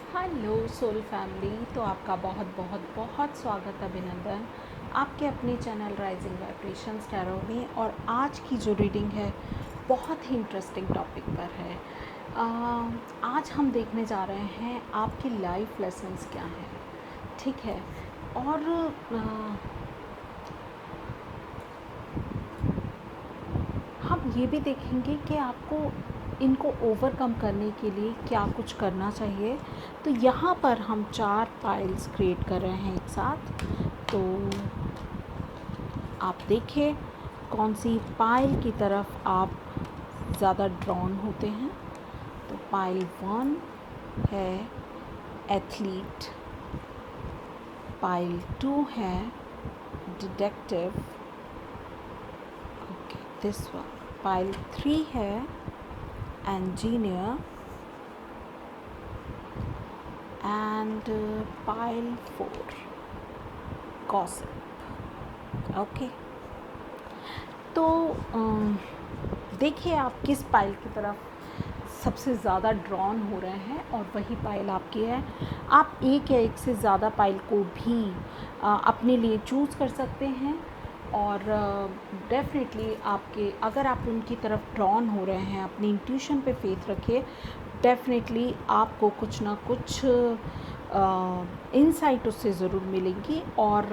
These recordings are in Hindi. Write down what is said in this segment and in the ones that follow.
Hello soul family. तो आपका बहुत बहुत बहुत स्वागत, अभिनंदन आपके अपने चैनल राइजिंग वाइब्रेशंस टैरो में। और आज की जो रीडिंग है बहुत ही इंटरेस्टिंग टॉपिक पर है। आज हम देखने जा रहे हैं आपकी लाइफ लेसन्स क्या हैं, ठीक है। और हम ये भी देखेंगे कि आपको इनको ओवरकम करने के लिए क्या कुछ करना चाहिए। तो यहाँ पर हम 4 पाइल्स क्रिएट कर रहे हैं एक साथ। तो आप देखिए कौन सी पाइल की तरफ आप ज़्यादा ड्रॉन होते हैं। तो पाइल 1 है एथलीट, पाइल 2 है detective, okay this one. Pile 3 है engineer, and pile 4 gossip, okay. तो देखिए आप किस पाइल की तरफ सबसे ज़्यादा ड्रॉन हो रहे हैं और वही पाइल आपकी है। आप एक या एक से ज़्यादा पाइल को भी अपने लिए चूज़ कर सकते हैं। और डेफिनेटली आपके अगर आप उनकी तरफ ड्रॉन हो रहे हैं, अपनी इंट्यूशन पे फेथ रखिए, डेफिनेटली आपको कुछ ना कुछ इंसाइट उससे ज़रूर मिलेंगी। और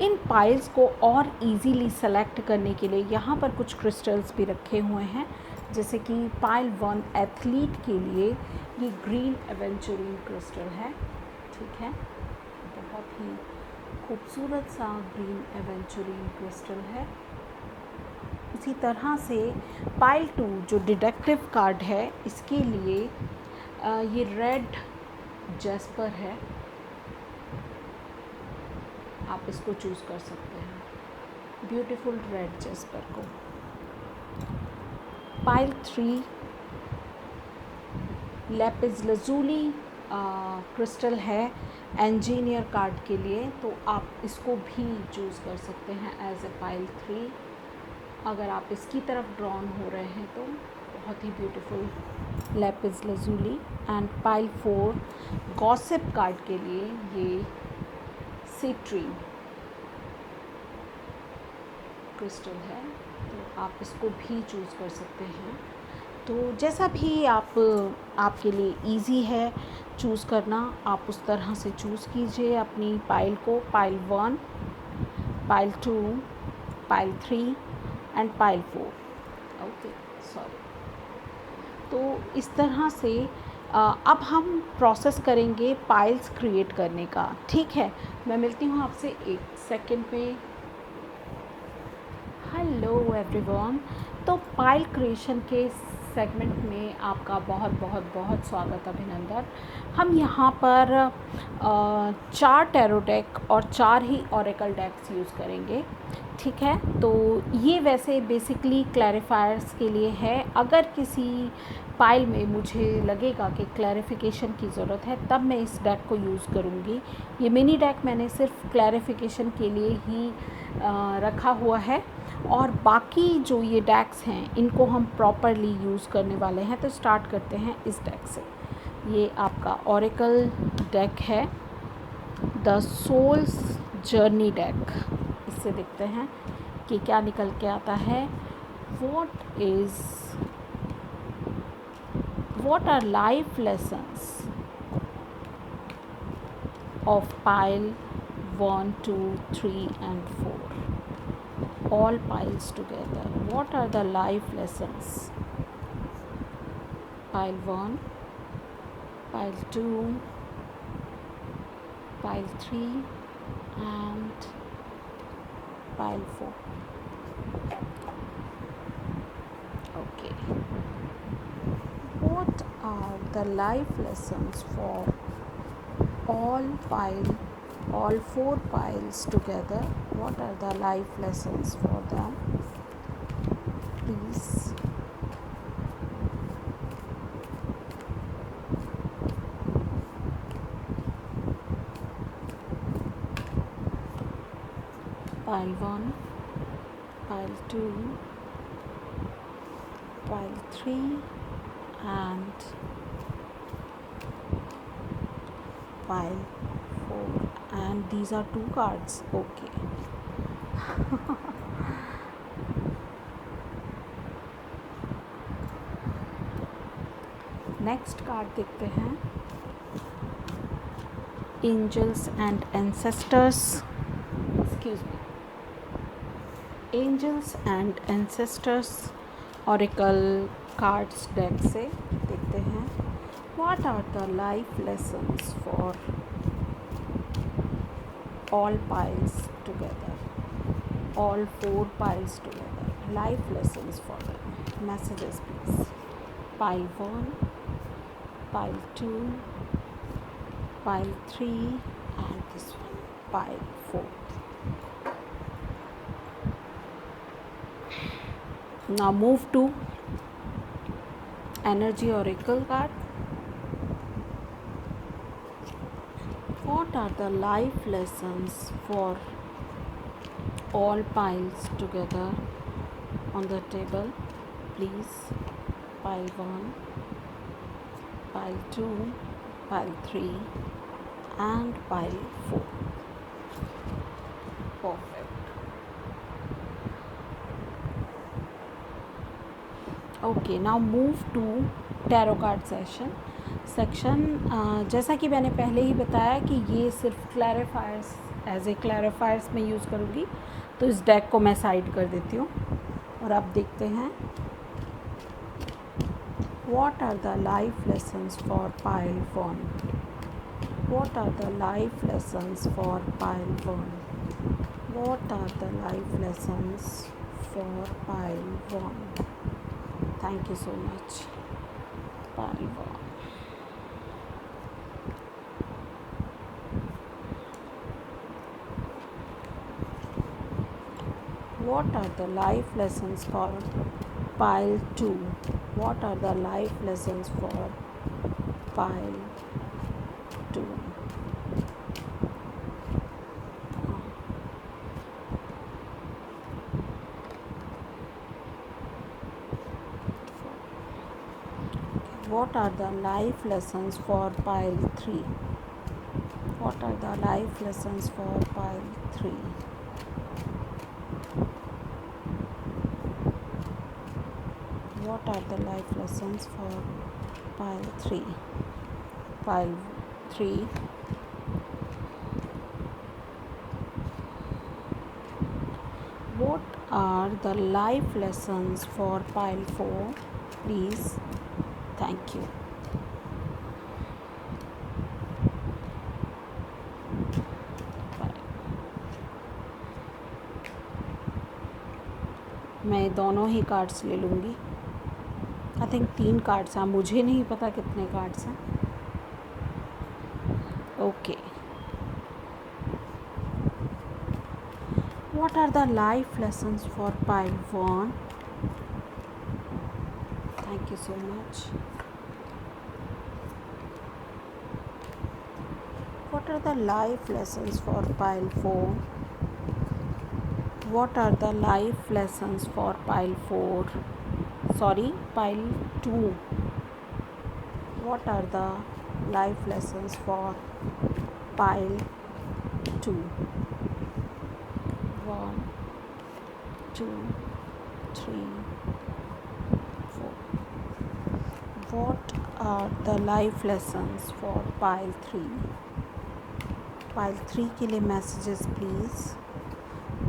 इन पाइल्स को और इजीली सेलेक्ट करने के लिए यहाँ पर कुछ क्रिस्टल्स भी रखे हुए हैं। जैसे कि पाइल 1 एथलीट के लिए ये ग्रीन एवेंचुरिन क्रिस्टल है, ठीक है। बहुत ही खूबसूरत सा ग्रीन एवेंचुरिन क्रिस्टल है। उसी तरह से पाइल 2 जो डिटेक्टिव कार्ड है, इसके लिए ये रेड जैस्पर है, आप इसको चूज़ कर सकते हैं, ब्यूटीफुल रेड जैस्पर को। पाइल 3 लैपिस लजूली क्रिस्टल है इंजीनियर कार्ड के लिए, तो आप इसको भी चूज़ कर सकते हैं एज ए पाइल 3 अगर आप इसकी तरफ ड्रॉन हो रहे हैं तो। बहुत ही beautiful lapis lazuli. And pile 4 gossip card के लिए ये सिट्रीन क्रिस्टल है, तो आप इसको भी चूज़ कर सकते हैं। तो जैसा भी आपके लिए इजी है चूज़ करना, आप उस तरह से चूज़ कीजिए अपनी पाइल को। Pile 1, pile 2, pile 3 and pile 4, okay sorry. तो इस तरह से अब हम प्रोसेस करेंगे पाइल्स क्रिएट करने का, ठीक है। मैं मिलती हूँ आपसे एक सेकंड में। Hello everyone. तो पाइल क्रिएशन के सेगमेंट में आपका बहुत बहुत बहुत स्वागत, अभिनंदन। हम यहाँ पर 4 टैरो डेक और 4 ही ऑरेकल डेक्स यूज़ करेंगे, ठीक है। तो ये वैसे बेसिकली क्लैरिफायर्स के लिए है। अगर किसी पाइल में मुझे लगेगा कि क्लैरिफिकेशन की ज़रूरत है तब मैं इस डेक को यूज़ करूँगी। ये मिनी डेक मैंने सिर्फ क्लैरिफिकेशन के लिए ही रखा हुआ है, और बाकी जो ये डेक्स हैं इनको हम प्रॉपरली यूज़ करने वाले हैं। तो स्टार्ट करते हैं इस डेक से। ये आपका ऑरेकल डेक है, द सोल्स जर्नी डेक। इससे देखते हैं कि क्या निकल के आता है। what are life lessons of pile 1, 2, 3 and 4, all piles together? What are the life lessons? Pile 1, pile 2, pile 3 and pile 4, okay. What are the life lessons for all 4 piles together? What are the life lessons for them? Please pile 1, pile 2, pile 3 and pile 4, and these are 2 cards. Okay. Next card देखते हैं, angels and ancestors, excuse me, angels and ancestors oracle cards deck से देखते हैं, what are the life lessons for all piles together, all 4 piles together, life lessons for them. Messages please. Pile 1, pile 2, pile 3, and this one, pile 4. Now move to energy oracle card. What are the life lessons for all piles together on the table, please? Pile 1, pile 2, pile 3, and pile 4. Perfect. Okay, now move to tarot card section. जैसा कि मैंने पहले ही बताया कि ये सिर्फ क्लैरिफायर्स, एज ए क्लैरिफायर्स में यूज़ करूँगी, तो इस डेक को मैं साइड कर देती हूँ और अब देखते हैं what are the life lessons for pile 1. What are the life lessons for pile 1. What are the life lessons for pile 1. Thank you so much. Pile 1. What are the life lessons for pile 2? What are the life lessons for pile 2? What are the life lessons for pile 3? What are the life lessons for pile 3? What are the life lessons for pile 3? Pile 3. What are the life lessons for pile 4? Please. Thank you. मैं दोनों ही कार्ड्स ले लूँगी. आई थिंक 3 कार्ड्स हैं, मुझे नहीं पता कितने कार्ड्स हैं. Okay. What are the life lessons for pile 1? Thank you so much. What are the life lessons for pile 4? What are the life lessons for pile 4? Sorry, pile 2. What are the life lessons for pile 2? 1, 2, 3, 4. What are the life lessons for pile 3? Pile 3 के लिए मैसेजेस प्लीज़.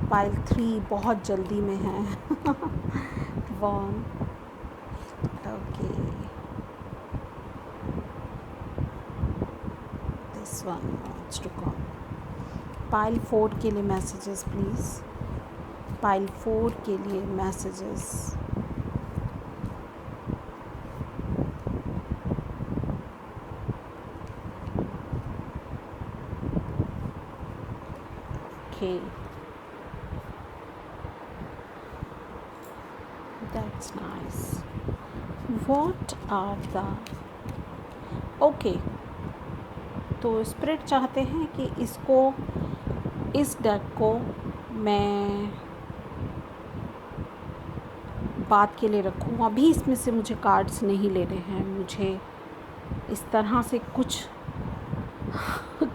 पाइल 3 बहुत जल्दी में है. 1. Okay. This one wants to come. Pile 4 के लिए मैसेजेस प्लीज़. पाइल 4 के लिए messages. Okay. That's nice. What are the okay, तो स्पिरिट चाहते हैं कि इसको, इस डेक को मैं बात के लिए रखूँ. अभी इसमें से मुझे कार्ड्स नहीं लेने हैं. मुझे इस तरह से कुछ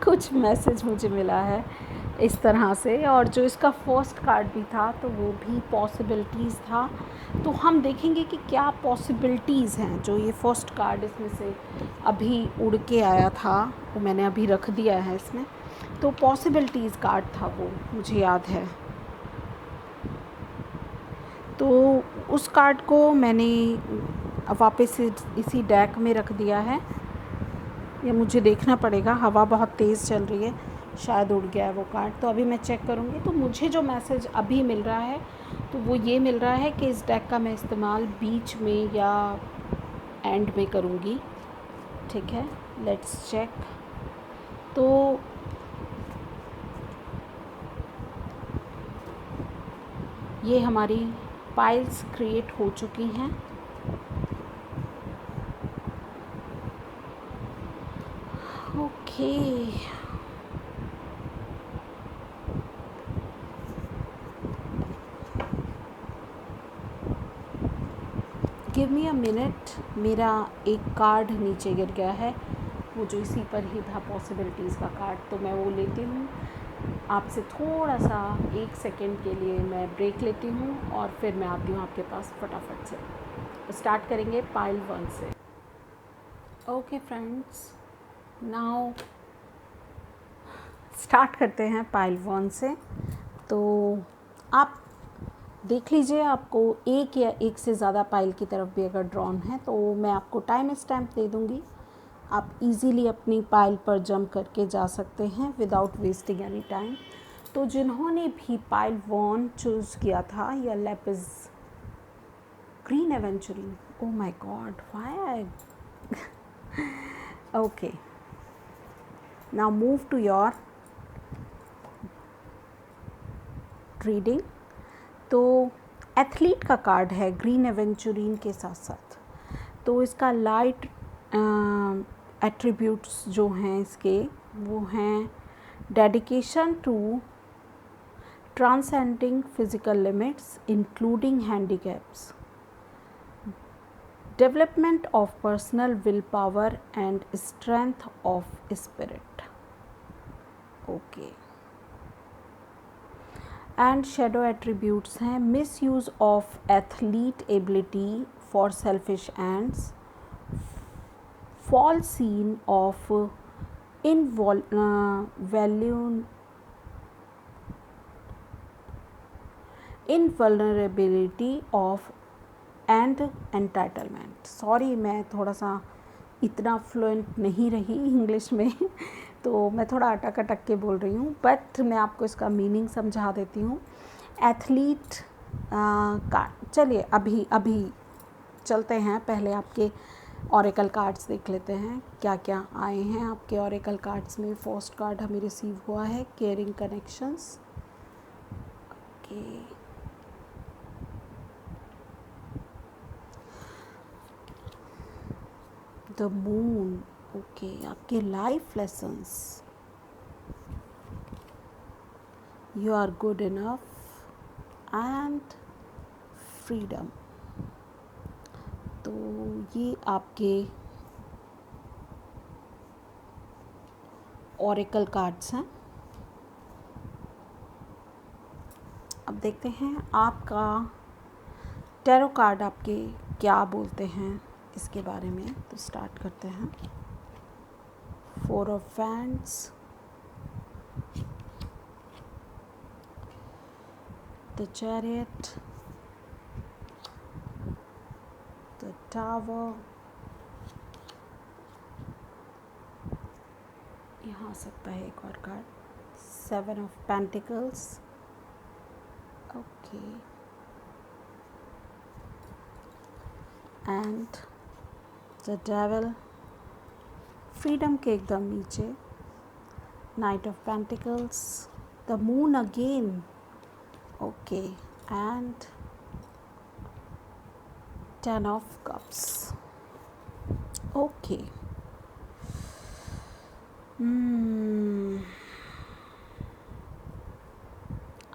कुछ मैसेज मुझे मिला है इस तरह से। और जो इसका फर्स्ट कार्ड भी था तो वो भी पॉसिबिलिटीज़ था। तो हम देखेंगे कि क्या पॉसिबिलिटीज़ हैं। जो ये फर्स्ट कार्ड इसमें से अभी उड़ के आया था वो मैंने अभी रख दिया है इसमें। तो पॉसिबिलिटीज़ कार्ड था वो, मुझे याद है। तो उस कार्ड को मैंने वापस से इसी डेक में रख दिया है। ये मुझे देखना पड़ेगा, हवा बहुत तेज़ चल रही है, शायद उड़ गया है वो कार्ड। तो अभी मैं चेक करूँगी। तो मुझे जो मैसेज अभी मिल रहा है तो वो ये मिल रहा है कि इस डेक का मैं इस्तेमाल बीच में या एंड में करूँगी। ठीक है, लेट्स चेक। तो ये हमारी पाइल्स क्रिएट हो चुकी हैं। Okay, give me a minute. मेरा एक कार्ड नीचे गिर गया है, वो जो इसी पर ही था पॉसिबिलिटीज़ का कार्ड, तो मैं वो लेती हूँ। आपसे थोड़ा सा 1 सेकेंड के लिए मैं ब्रेक लेती हूँ और फिर मैं आती हूँ आपके पास फटाफट से। स्टार्ट करेंगे पाइल 1 से। ओके फ्रेंड्स, नाउ स्टार्ट करते हैं पाइल 1 से। तो आप देख लीजिए, आपको एक या एक से ज़्यादा पाइल की तरफ भी अगर ड्रॉन है तो मैं आपको टाइम स्टैम्प दे दूँगी। आप इजीली अपनी पाइल पर जंप करके जा सकते हैं विदाउट वेस्टिंग एनी टाइम। तो जिन्होंने भी पाइल 1 चूज़ किया था, या lapis green aventurine, oh my God, why I okay, now move to your reading. तो एथलीट का कार्ड है ग्रीन एवेंचुरिन के साथ साथ। तो इसका लाइट एट्रीब्यूट्स जो हैं इसके, वो हैं dedication to transcending physical limits including handicaps, development of personal will power and strength of spirit. Okay, and shadow attributes हैं misuse of athlete ability for selfish ends, false sense of invulnerability of and entitlement. Sorry, मैं थोड़ा सा इतना फ्लुएंट नहीं रही इंग्लिश में तो मैं थोड़ा अटक अटक के बोल रही हूँ, बट मैं आपको इसका मीनिंग समझा देती हूँ। एथलीट का, चलिए अभी चलते हैं, पहले आपके ऑरेकल कार्ड्स देख लेते हैं क्या क्या आए हैं आपके ऑरेकल कार्ड्स में। फर्स्ट कार्ड हमें रिसीव हुआ है caring connections. Okay, the moon. Okay, आपके life lessons, you are good enough and freedom. तो ये आपके ऑरेकल कार्ड्स हैं। अब देखते हैं आपका टैरो कार्ड आपके क्या बोलते हैं इसके बारे में। तो स्टार्ट करते हैं। 4 of wands, the chariot, the tower, यहाँ आ सकता है एक और card, 7 of pentacles. Okay, and the devil, freedom के एकदम नीचे, knight of pentacles, the moon again. Okay, and 10 of cups. Okay,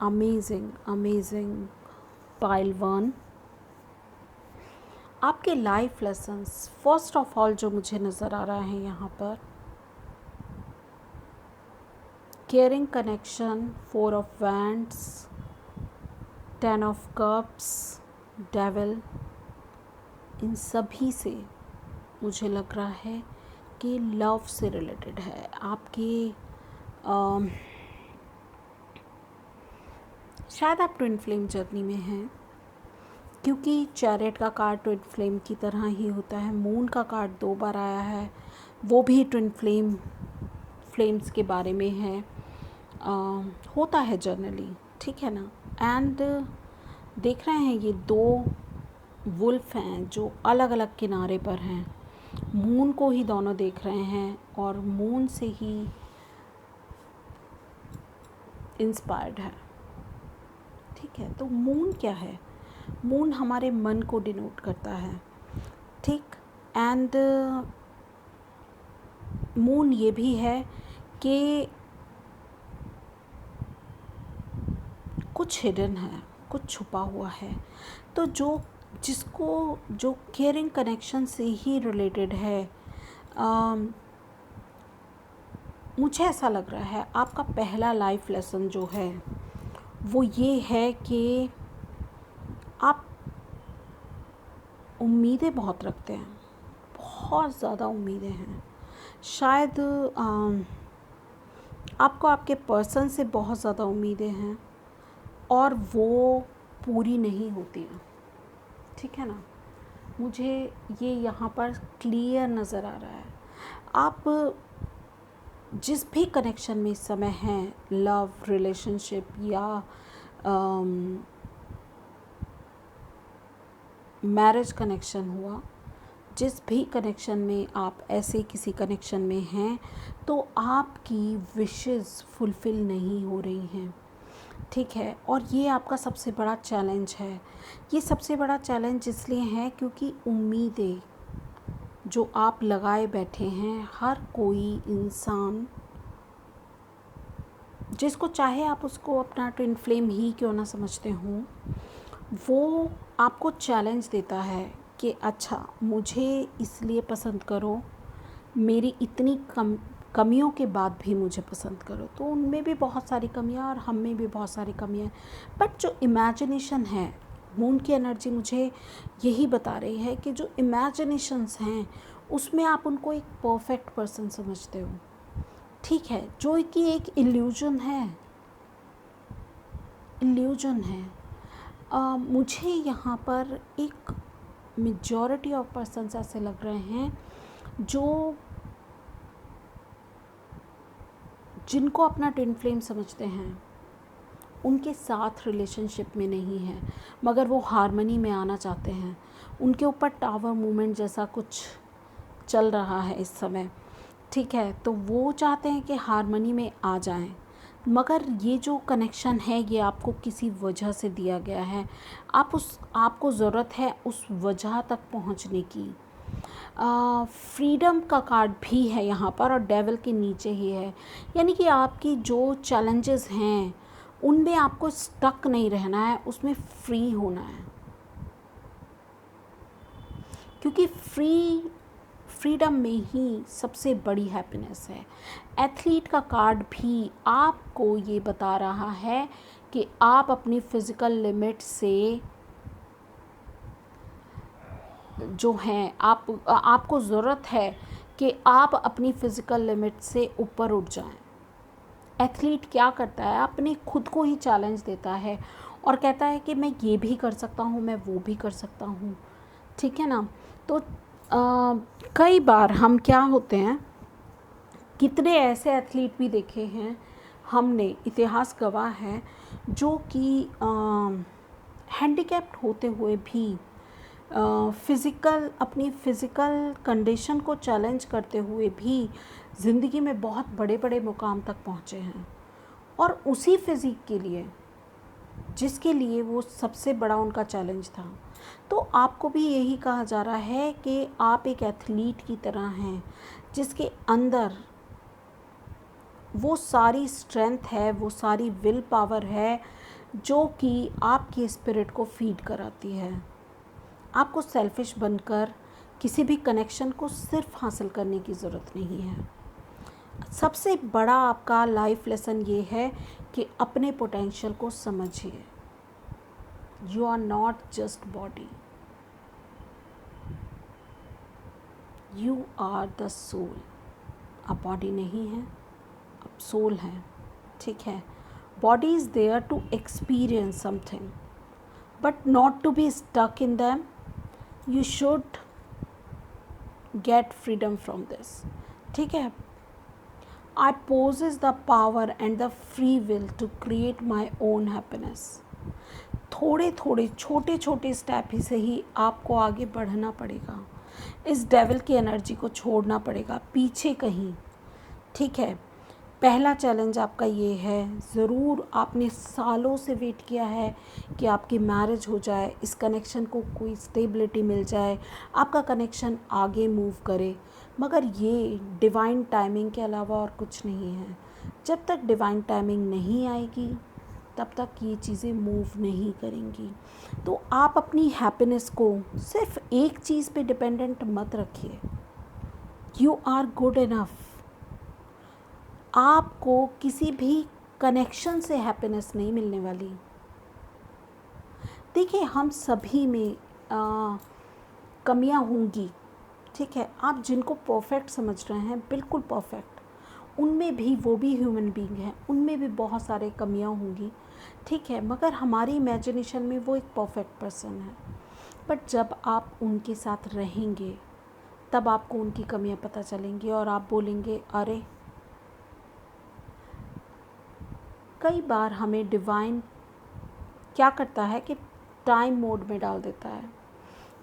amazing pile 1। आपके life lessons first of all जो मुझे नज़र आ रहा है यहाँ पर, caring connection, 4 of wands, 10 of cups, devil, इन सभी से मुझे लग रहा है कि लव से रिलेटेड है। आपके शायद आप ट्विन फ्लेम जर्नी में हैं, क्योंकि चैरियट का कार्ड ट्विन फ्लेम की तरह ही होता है। मून का कार्ड 2 बार आया है, वो भी ट्विन फ्लेम्स के बारे में है। होता है जनरली, ठीक है ना। एंड देख रहे हैं ये 2 वुल्फ हैं जो अलग अलग किनारे पर हैं। मून को ही दोनों देख रहे हैं और मून से ही इंस्पायर्ड है, ठीक है। तो मून क्या है? मून हमारे मन को डिनोट करता है, ठीक। एंड मून ये भी है कि कुछ हिडन है, कुछ छुपा हुआ है। तो जो केयरिंग कनेक्शन से ही रिलेटेड है, मुझे ऐसा लग रहा है आपका पहला लाइफ लेसन जो है वो ये है कि आप उम्मीदें बहुत रखते हैं, बहुत ज़्यादा उम्मीदें हैं। शायद आपको आपके पर्सन से बहुत ज़्यादा उम्मीदें हैं और वो पूरी नहीं होती हैं, ठीक है ना। मुझे ये यहाँ पर क्लियर नज़र आ रहा है। आप जिस भी कनेक्शन में इस समय हैं, लव रिलेशनशिप या मैरिज कनेक्शन हुआ, जिस भी कनेक्शन में आप ऐसे किसी कनेक्शन में हैं, तो आपकी विशेस फुलफ़िल नहीं हो रही हैं, ठीक है। और ये आपका सबसे बड़ा चैलेंज है। ये सबसे बड़ा चैलेंज इसलिए है क्योंकि उम्मीदें जो आप लगाए बैठे हैं, हर कोई इंसान जिसको चाहे आप उसको अपना ट्विन फ्लेम ही क्यों ना समझते हों, वो आपको चैलेंज देता है कि अच्छा मुझे इसलिए पसंद करो, मेरी इतनी कमियों के बाद भी मुझे पसंद करो। तो उनमें भी बहुत सारी कमियां और हम में भी बहुत सारी कमियां, बट जो इमेजिनेशन है, मून की एनर्जी मुझे यही बता रही है कि जो इमेजिनेशंस हैं उसमें आप उनको एक परफेक्ट पर्सन समझते हो, ठीक है, जो कि एक इल्यूजन है। मुझे यहाँ पर एक मेजॉरिटी ऑफ पर्सन्स ऐसे लग रहे हैं जिनको अपना ट्विन फ्लेम समझते हैं, उनके साथ रिलेशनशिप में नहीं है, मगर वो हार्मनी में आना चाहते हैं। उनके ऊपर टावर मूवमेंट जैसा कुछ चल रहा है इस समय, ठीक है। तो वो चाहते हैं कि हार्मनी में आ जाएं, मगर ये जो कनेक्शन है ये आपको किसी वजह से दिया गया है। आपको ज़रूरत है उस वजह तक पहुंचने की। फ्रीडम का कार्ड भी है यहाँ पर और डेविल के नीचे ही है, यानी कि आपकी जो चैलेंजेस हैं उनमें आपको स्टक नहीं रहना है, उसमें फ्री होना है, क्योंकि फ्रीडम में ही सबसे बड़ी हैप्पीनेस है। एथलीट का कार्ड भी आपको ये बता रहा है कि आप अपनी फ़िज़िकल लिमिट से जो हैं आपको ज़रूरत है कि आप अपनी फ़िज़िकल लिमिट से ऊपर उठ जाएं। एथलीट क्या करता है, अपने खुद को ही चैलेंज देता है और कहता है कि मैं ये भी कर सकता हूँ, मैं वो भी कर सकता हूँ, ठीक है ना। तो कई बार हम क्या होते हैं, कितने ऐसे एथलीट भी देखे हैं हमने, इतिहास गवाह है, जो कि हैंडीकैप्ड होते हुए भी अपनी फ़िज़िकल कंडीशन को चैलेंज करते हुए भी ज़िंदगी में बहुत बड़े बड़े मुकाम तक पहुँचे हैं, और उसी फिज़िक के लिए जिसके लिए वो सबसे बड़ा उनका चैलेंज था। तो आपको भी यही कहा जा रहा है कि आप एक एथलीट की तरह हैं जिसके अंदर वो सारी स्ट्रेंथ है, वो सारी विल पावर है जो कि आपकी स्पिरिट को फीड कराती है। आपको सेल्फिश बनकर किसी भी कनेक्शन को सिर्फ हासिल करने की ज़रूरत नहीं है। सबसे बड़ा आपका लाइफ लेसन ये है कि अपने पोटेंशियल को समझिए। You are not just body, you are the soul. अब बॉडी नहीं है, अब सोल है, ठीक है। Body is there to experience something but not to be stuck in them. You should get freedom from this, ठीक है। I possess the power and the free will to create my own happiness. थोड़े थोड़े छोटे छोटे स्टेप ही से ही आपको आगे बढ़ना पड़ेगा, इस डेविल की एनर्जी को छोड़ना पड़ेगा पीछे कहीं, ठीक है। पहला चैलेंज आपका ये है, ज़रूर आपने सालों से वेट किया है कि आपकी मैरिज हो जाए, इस कनेक्शन को कोई स्टेबिलिटी मिल जाए, आपका कनेक्शन आगे मूव करे, मगर ये डिवाइन टाइमिंग के अलावा और कुछ नहीं है। जब तक डिवाइन टाइमिंग नहीं आएगी तब तक ये चीज़ें मूव नहीं करेंगी। तो आप अपनी हैप्पीनेस को सिर्फ एक चीज़ पे डिपेंडेंट मत रखिए। You are good enough. आपको किसी भी कनेक्शन से हैप्पीनेस नहीं मिलने वाली। देखिए, हम सभी में कमियां होंगी, ठीक है। आप जिनको परफेक्ट समझ रहे हैं, बिल्कुल परफेक्ट, उनमें भी, वो भी ह्यूमन बीइंग हैं, उनमें भी बहुत सारे कमियां होंगी, ठीक है। मगर हमारी इमेजिनेशन में वो एक परफेक्ट पर्सन है। बट जब आप उनके साथ रहेंगे तब आपको उनकी कमियां पता चलेंगी और आप बोलेंगे, अरे कई बार हमें डिवाइन क्या करता है कि टाइम मोड में डाल देता है,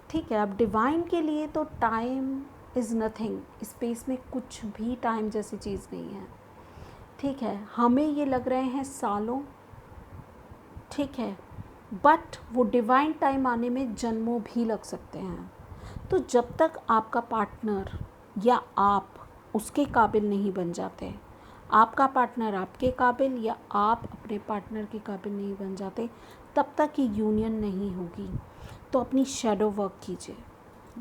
ठीक है। अब डिवाइन के लिए तो टाइम इज़ नथिंग, स्पेस में कुछ भी टाइम जैसी चीज़ नहीं है, ठीक है। हमें ये लग रहे हैं सालों, ठीक है, बट वो डिवाइन टाइम आने में जन्मों भी लग सकते हैं। तो जब तक आपका पार्टनर या आप उसके काबिल नहीं बन जाते, आपका पार्टनर आपके काबिल या आप अपने पार्टनर के काबिल नहीं बन जाते, तब तक ये यूनियन नहीं होगी। तो अपनी शैडो वर्क कीजिए।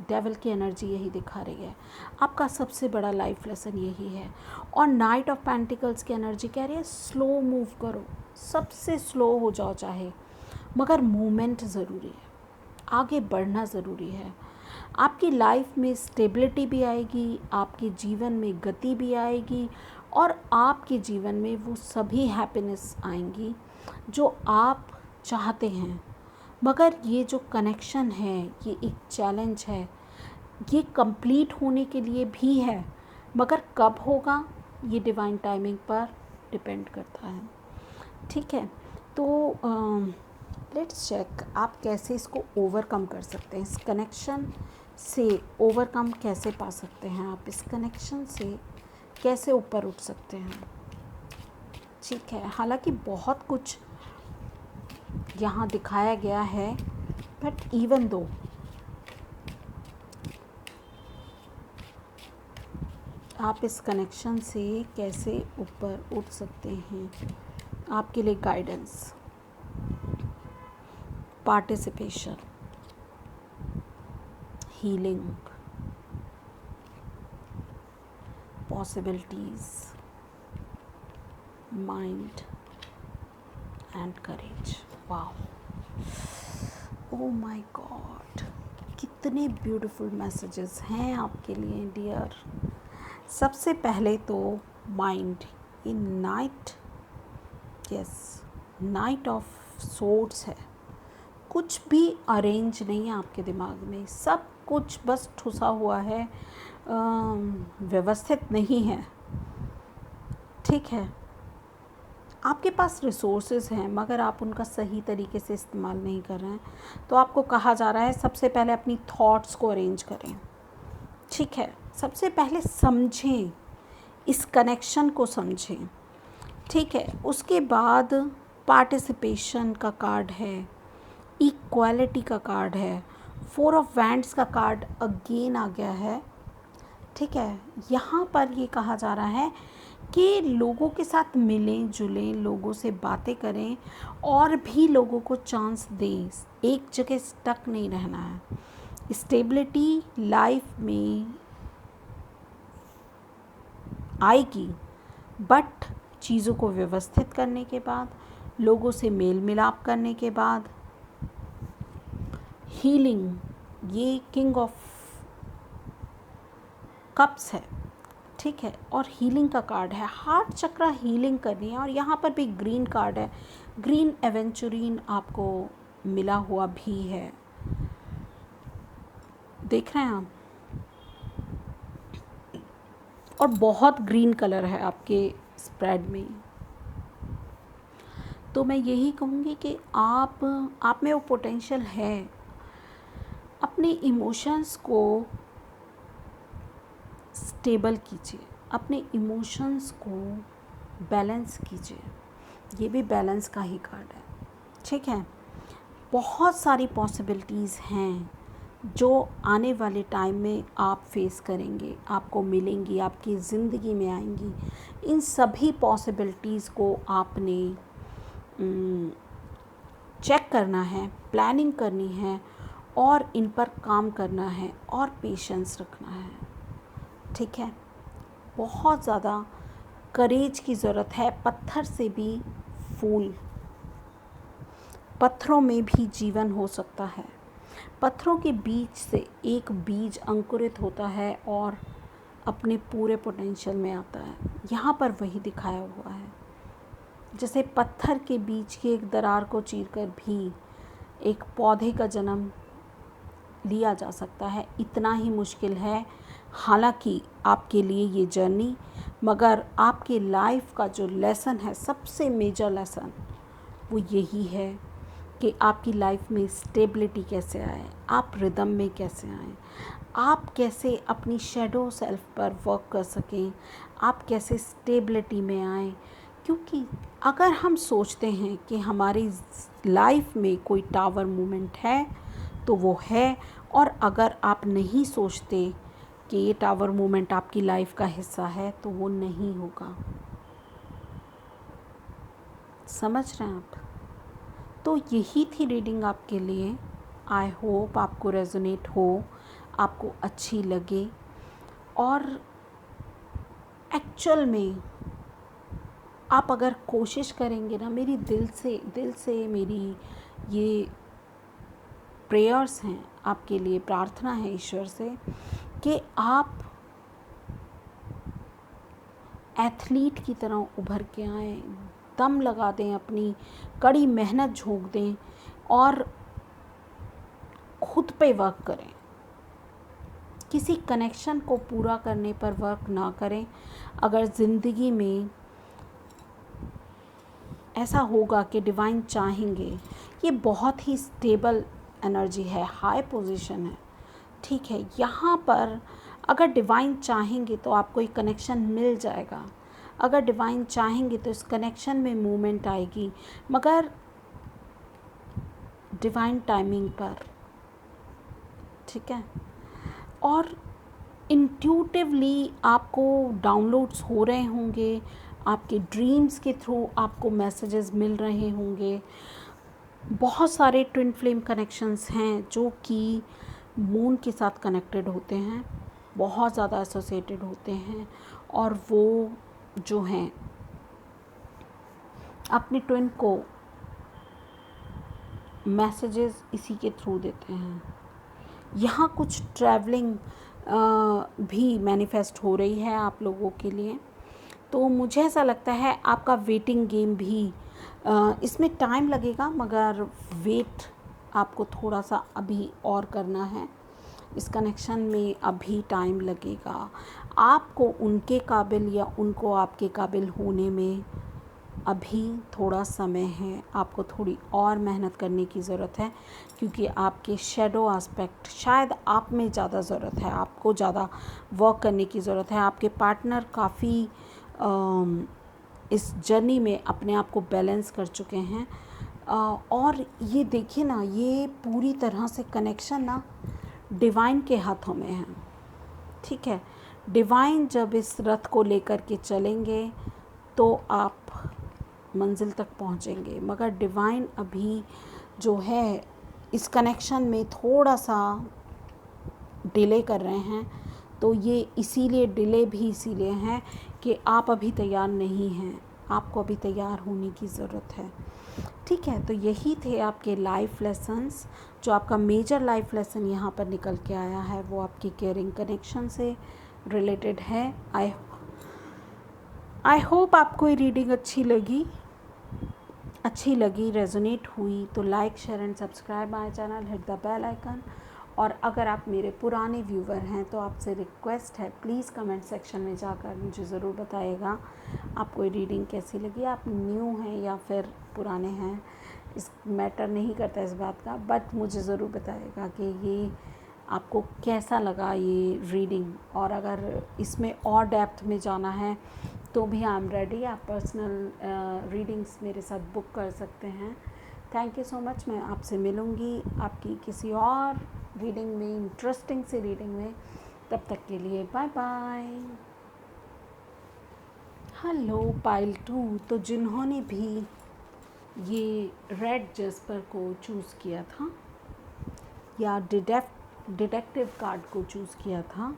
डेविल की एनर्जी यही दिखा रही है। आपका सबसे बड़ा लाइफ लेसन यही है। और नाइट ऑफ पेंटिकल्स की एनर्जी कह रही है, स्लो मूव करो, सबसे स्लो हो जाओ चाहे, मगर मूवमेंट ज़रूरी है, आगे बढ़ना ज़रूरी है। आपकी लाइफ में स्टेबिलिटी भी आएगी, आपके जीवन में गति भी आएगी और आपके जीवन में वो सभी हैप्पीनेस आएंगी जो आप चाहते हैं। मगर ये जो कनेक्शन है, ये एक चैलेंज है, ये कंप्लीट होने के लिए भी है, मगर कब होगा ये डिवाइन टाइमिंग पर डिपेंड करता है, ठीक है। तो लेट्स चेक आप कैसे इसको ओवरकम कर सकते हैं, इस कनेक्शन से ओवरकम कैसे पा सकते हैं, आप इस कनेक्शन से कैसे ऊपर उठ सकते हैं, ठीक है। हालांकि बहुत कुछ यहाँ दिखाया गया है, बट इवन दो आप इस कनेक्शन से कैसे ऊपर उठ सकते हैं, आपके लिए guidance, participation, healing, possibilities, mind and courage. Wow, oh my God, कितने ब्यूटीफुल मैसेजेस हैं आपके लिए डियर। सबसे पहले तो mind in night, yes, night of swords है। कुछ भी अरेंज नहीं है आपके दिमाग में, सब कुछ बस ठुसा हुआ है, व्यवस्थित नहीं है, ठीक है। आपके पास रिसोर्सेज हैं मगर आप उनका सही तरीके से इस्तेमाल नहीं कर रहे हैं। तो आपको कहा जा रहा है सबसे पहले अपनी थॉट्स को अरेंज करें, ठीक है। सबसे पहले समझें, इस कनेक्शन को समझें, ठीक है। उसके बाद पार्टिसिपेशन का कार्ड है, इक्वालिटी का कार्ड है, 4 ऑफ वैंड्स का कार्ड अगेन आ गया है, ठीक है। यहाँ पर ये कहा जा रहा है कि लोगों के साथ मिलें जुलें, लोगों से बातें करें और भी लोगों को चांस दें, एक जगह स्टक नहीं रहना है। स्टेबिलिटी लाइफ में आएगी बट चीज़ों को व्यवस्थित करने के बाद, लोगों से मेल मिलाप करने के बाद, हीलिंग, ये किंग ऑफ कप्स है, ठीक है, और हीलिंग का कार्ड है। हार्ट चक्रा हीलिंग करनी है, और यहाँ पर भी ग्रीन कार्ड है, ग्रीन एवेंचुरीन आपको मिला हुआ भी है, देख रहे हैं आप, और बहुत ग्रीन कलर है आपके स्प्रेड में। तो मैं यही कहूँगी कि आप में वो पोटेंशियल है। अपने इमोशंस को स्टेबल कीजिए, अपने इमोशंस को बैलेंस कीजिए। ये भी बैलेंस का ही कार्ड है, ठीक है। बहुत सारी पॉसिबिलिटीज़ हैं जो आने वाले टाइम में आप फेस करेंगे, आपको मिलेंगी, आपकी ज़िंदगी में आएंगी। इन सभी पॉसिबिलिटीज़ को आपने चेक करना है, प्लानिंग करनी है, और इन पर काम करना है, और पेशेंस रखना है, ठीक है। बहुत ज़्यादा करेज की ज़रूरत है। पत्थर से भी फूल, पत्थरों में भी जीवन हो सकता है। पत्थरों के बीच से एक बीज अंकुरित होता है और अपने पूरे पोटेंशियल में आता है। यहाँ पर वही दिखाया हुआ है, जैसे पत्थर के बीच की एक दरार को चीरकर भी एक पौधे का जन्म लिया जा सकता है। इतना ही मुश्किल है हालांकि आपके लिए ये जर्नी, मगर आपके लाइफ का जो लेसन है, सबसे मेजर लेसन, वो यही है कि आपकी लाइफ में स्टेबिलिटी कैसे आए, आप रिदम में कैसे आएँ, आप कैसे अपनी शैडो सेल्फ पर वर्क कर सकें, आप कैसे स्टेबिलिटी में आएँ। क्योंकि अगर हम सोचते हैं कि हमारी लाइफ में कोई टावर मूवमेंट है तो वो है, और अगर आप नहीं सोचते कि ये टावर मूवमेंट आपकी लाइफ का हिस्सा है तो वो नहीं होगा। समझ रहे हैं आप? तो यही थी रीडिंग आपके लिए। आई होप आपको रेजोनेट हो, आपको अच्छी लगे, और एक्चुअल में आप अगर कोशिश करेंगे ना, मेरी दिल से मेरी ये प्रेयर्स हैं आपके लिए, प्रार्थना है ईश्वर से कि आप एथलीट की तरह उभर के आएँ, दम लगा दें, अपनी कड़ी मेहनत झोंक दें, और खुद पे वर्क करें। किसी कनेक्शन को पूरा करने पर वर्क ना करें। अगर ज़िंदगी में ऐसा होगा कि डिवाइन चाहेंगे, ये बहुत ही स्टेबल एनर्जी है, हाई पोजीशन है, ठीक है। यहाँ पर अगर डिवाइन चाहेंगे तो आपको एक कनेक्शन मिल जाएगा। अगर डिवाइन चाहेंगे तो इस कनेक्शन में मूवमेंट आएगी, मगर डिवाइन टाइमिंग पर, ठीक है। और इंट्यूटिवली आपको डाउनलोड्स हो रहे होंगे, आपके ड्रीम्स के थ्रू आपको मैसेजेस मिल रहे होंगे। बहुत सारे ट्विन फ्लेम कनेक्शंस हैं जो कि मून के साथ कनेक्टेड होते हैं, बहुत ज़्यादा एसोसिएटेड होते हैं, और वो जो हैं अपने ट्विन को मैसेजेस इसी के थ्रू देते हैं। यहाँ कुछ ट्रैवलिंग भी मैनिफेस्ट हो रही है आप लोगों के लिए। तो मुझे ऐसा लगता है आपका वेटिंग गेम भी, इसमें टाइम लगेगा, मगर वेट आपको थोड़ा सा अभी और करना है। इस कनेक्शन में अभी टाइम लगेगा। आपको उनके काबिल या उनको आपके काबिल होने में अभी थोड़ा समय है। आपको थोड़ी और मेहनत करने की ज़रूरत है, क्योंकि आपके शैडो एस्पेक्ट शायद आप में ज़्यादा ज़रूरत है, आपको ज़्यादा वर्क करने की ज़रूरत है। आपके पार्टनर काफ़ी इस जर्नी में अपने आप को बैलेंस कर चुके हैं, और ये देखिए ना, ये पूरी तरह से कनेक्शन ना डिवाइन के हाथों में है, ठीक है। डिवाइन जब इस रथ को लेकर के चलेंगे तो आप मंजिल तक पहुंचेंगे, मगर डिवाइन अभी जो है इस कनेक्शन में थोड़ा सा डिले कर रहे हैं। तो ये इसीलिए डिले भी इसीलिए हैं कि आप अभी तैयार नहीं हैं, आपको अभी तैयार होने की ज़रूरत है। ठीक है, तो यही थे आपके लाइफ लेसन्स। जो आपका मेजर लाइफ लेसन यहाँ पर निकल के आया है वो आपकी केयरिंग कनेक्शन से रिलेटेड है। आई होप आपको ये रीडिंग अच्छी लगी, रेजोनेट हुई तो like share and subscribe my channel, hit the bell icon. और अगर आप मेरे पुराने व्यूवर हैं तो आपसे रिक्वेस्ट है, प्लीज़ कमेंट सेक्शन में जाकर मुझे ज़रूर बताइएगा आपको ये रीडिंग कैसी लगी। आप न्यू हैं या फिर पुराने हैं, इस मैटर नहीं करता इस बात का, बट मुझे ज़रूर बताइएगा कि ये आपको कैसा लगा ये रीडिंग। और अगर इसमें और डेप्थ में जाना है तो भी आई एम रेडी। आप पर्सनल रीडिंग्स मेरे साथ बुक कर सकते हैं। Thank you so much. मैं आपसे मिलूँगी आपकी किसी और रीडिंग में, इंटरेस्टिंग सी रीडिंग में। तब तक के लिए बाय बाय। Hello pile 2। तो जिन्होंने भी ये रेड जस्पर को चूज़ किया था या डिटेक्टिव कार्ड को चूज़ किया था,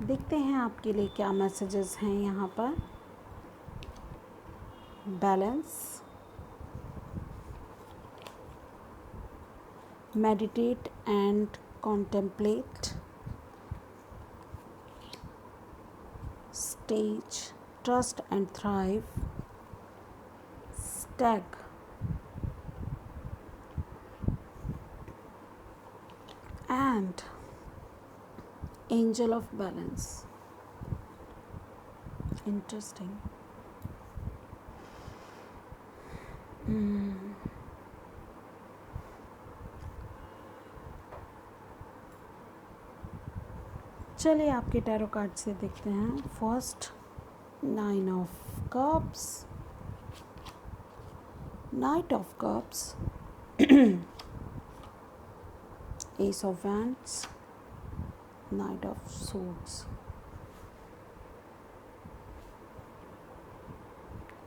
देखते हैं आपके लिए क्या मैसेजेस हैं यहाँ पर। Balance, meditate and contemplate, stage, trust and thrive, stag, and angel of balance. Interesting. चलिए आपके टैरो कार्ड से देखते हैं। First 9 of cups, night of cups, S of wands, night of swords.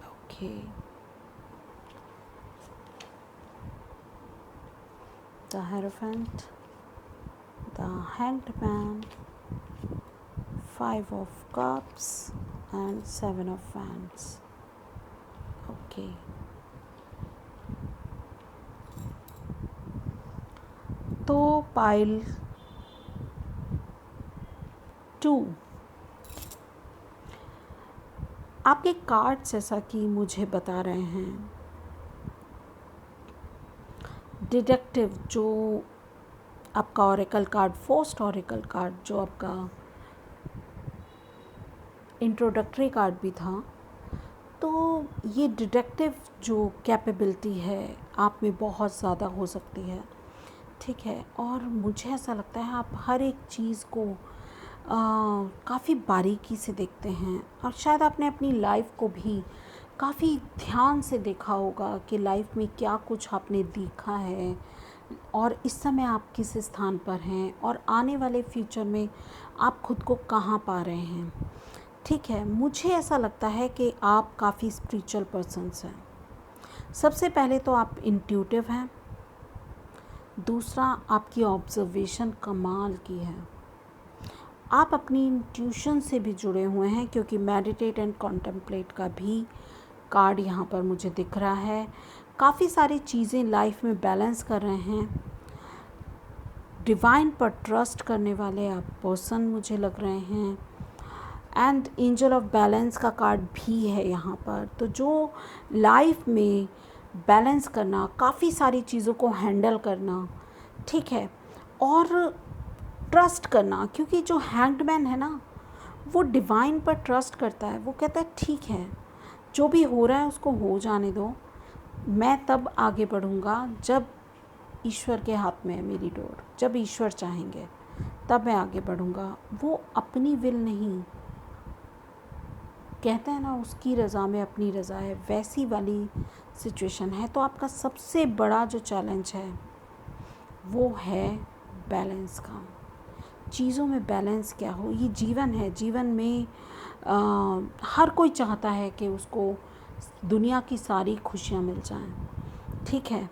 Okay, the hierophant, the hanged man, 5 of cups and 7 of wands. Okay. तो पाइल 2 आपके कार्ड्स जैसा कि मुझे बता रहे हैं, डिटेक्टिव जो आपका oracle card, first oracle card जो आपका इंट्रोडक्टरी कार्ड भी था, तो ये डिटेक्टिव जो कैपेबिलिटी है आप में बहुत ज़्यादा हो सकती है। ठीक है, और मुझे ऐसा लगता है आप हर एक चीज़ को काफ़ी बारीकी से देखते हैं, और शायद आपने अपनी लाइफ को भी काफ़ी ध्यान से देखा होगा कि लाइफ में क्या कुछ आपने देखा है और इस समय आप किस स्थान पर हैं और आने वाले फ्यूचर में आप खुद को कहाँ पा रहे हैं। ठीक है, मुझे ऐसा लगता है कि आप काफ़ी स्पिरिचुअल पर्सन्स हैं। सबसे पहले तो आप इंट्यूटिव हैं, दूसरा आपकी ऑब्जर्वेशन कमाल की है, आप अपनी इंट्यूशन से भी जुड़े हुए हैं, क्योंकि मेडिटेट एंड कॉन्टेम्पलेट का भी कार्ड यहाँ पर मुझे दिख रहा है। काफ़ी सारी चीज़ें लाइफ में बैलेंस कर रहे हैं, डिवाइन पर ट्रस्ट करने वाले आप पर्सन मुझे लग रहे हैं, एंड एंजल ऑफ बैलेंस का कार्ड भी है यहाँ पर। तो जो लाइफ में बैलेंस करना, काफ़ी सारी चीज़ों को हैंडल करना, ठीक है, और ट्रस्ट करना, क्योंकि जो हैंग्डमैन है ना वो डिवाइन पर ट्रस्ट करता है। वो कहता है ठीक है जो भी हो रहा है उसको हो जाने दो, मैं तब आगे बढ़ूँगा जब ईश्वर के हाथ में है मेरी डोर, जब ईश्वर चाहेंगे तब मैं आगे बढ़ूँगा। वो अपनी विल नहीं, कहते हैं ना उसकी रज़ा में अपनी रज़ा है, वैसी वाली सिचुएशन है। तो आपका सबसे बड़ा जो चैलेंज है वो है बैलेंस का। चीज़ों में बैलेंस क्या हो, ये जीवन है, जीवन में हर कोई चाहता है कि उसको दुनिया की सारी खुशियाँ मिल जाएं। ठीक है,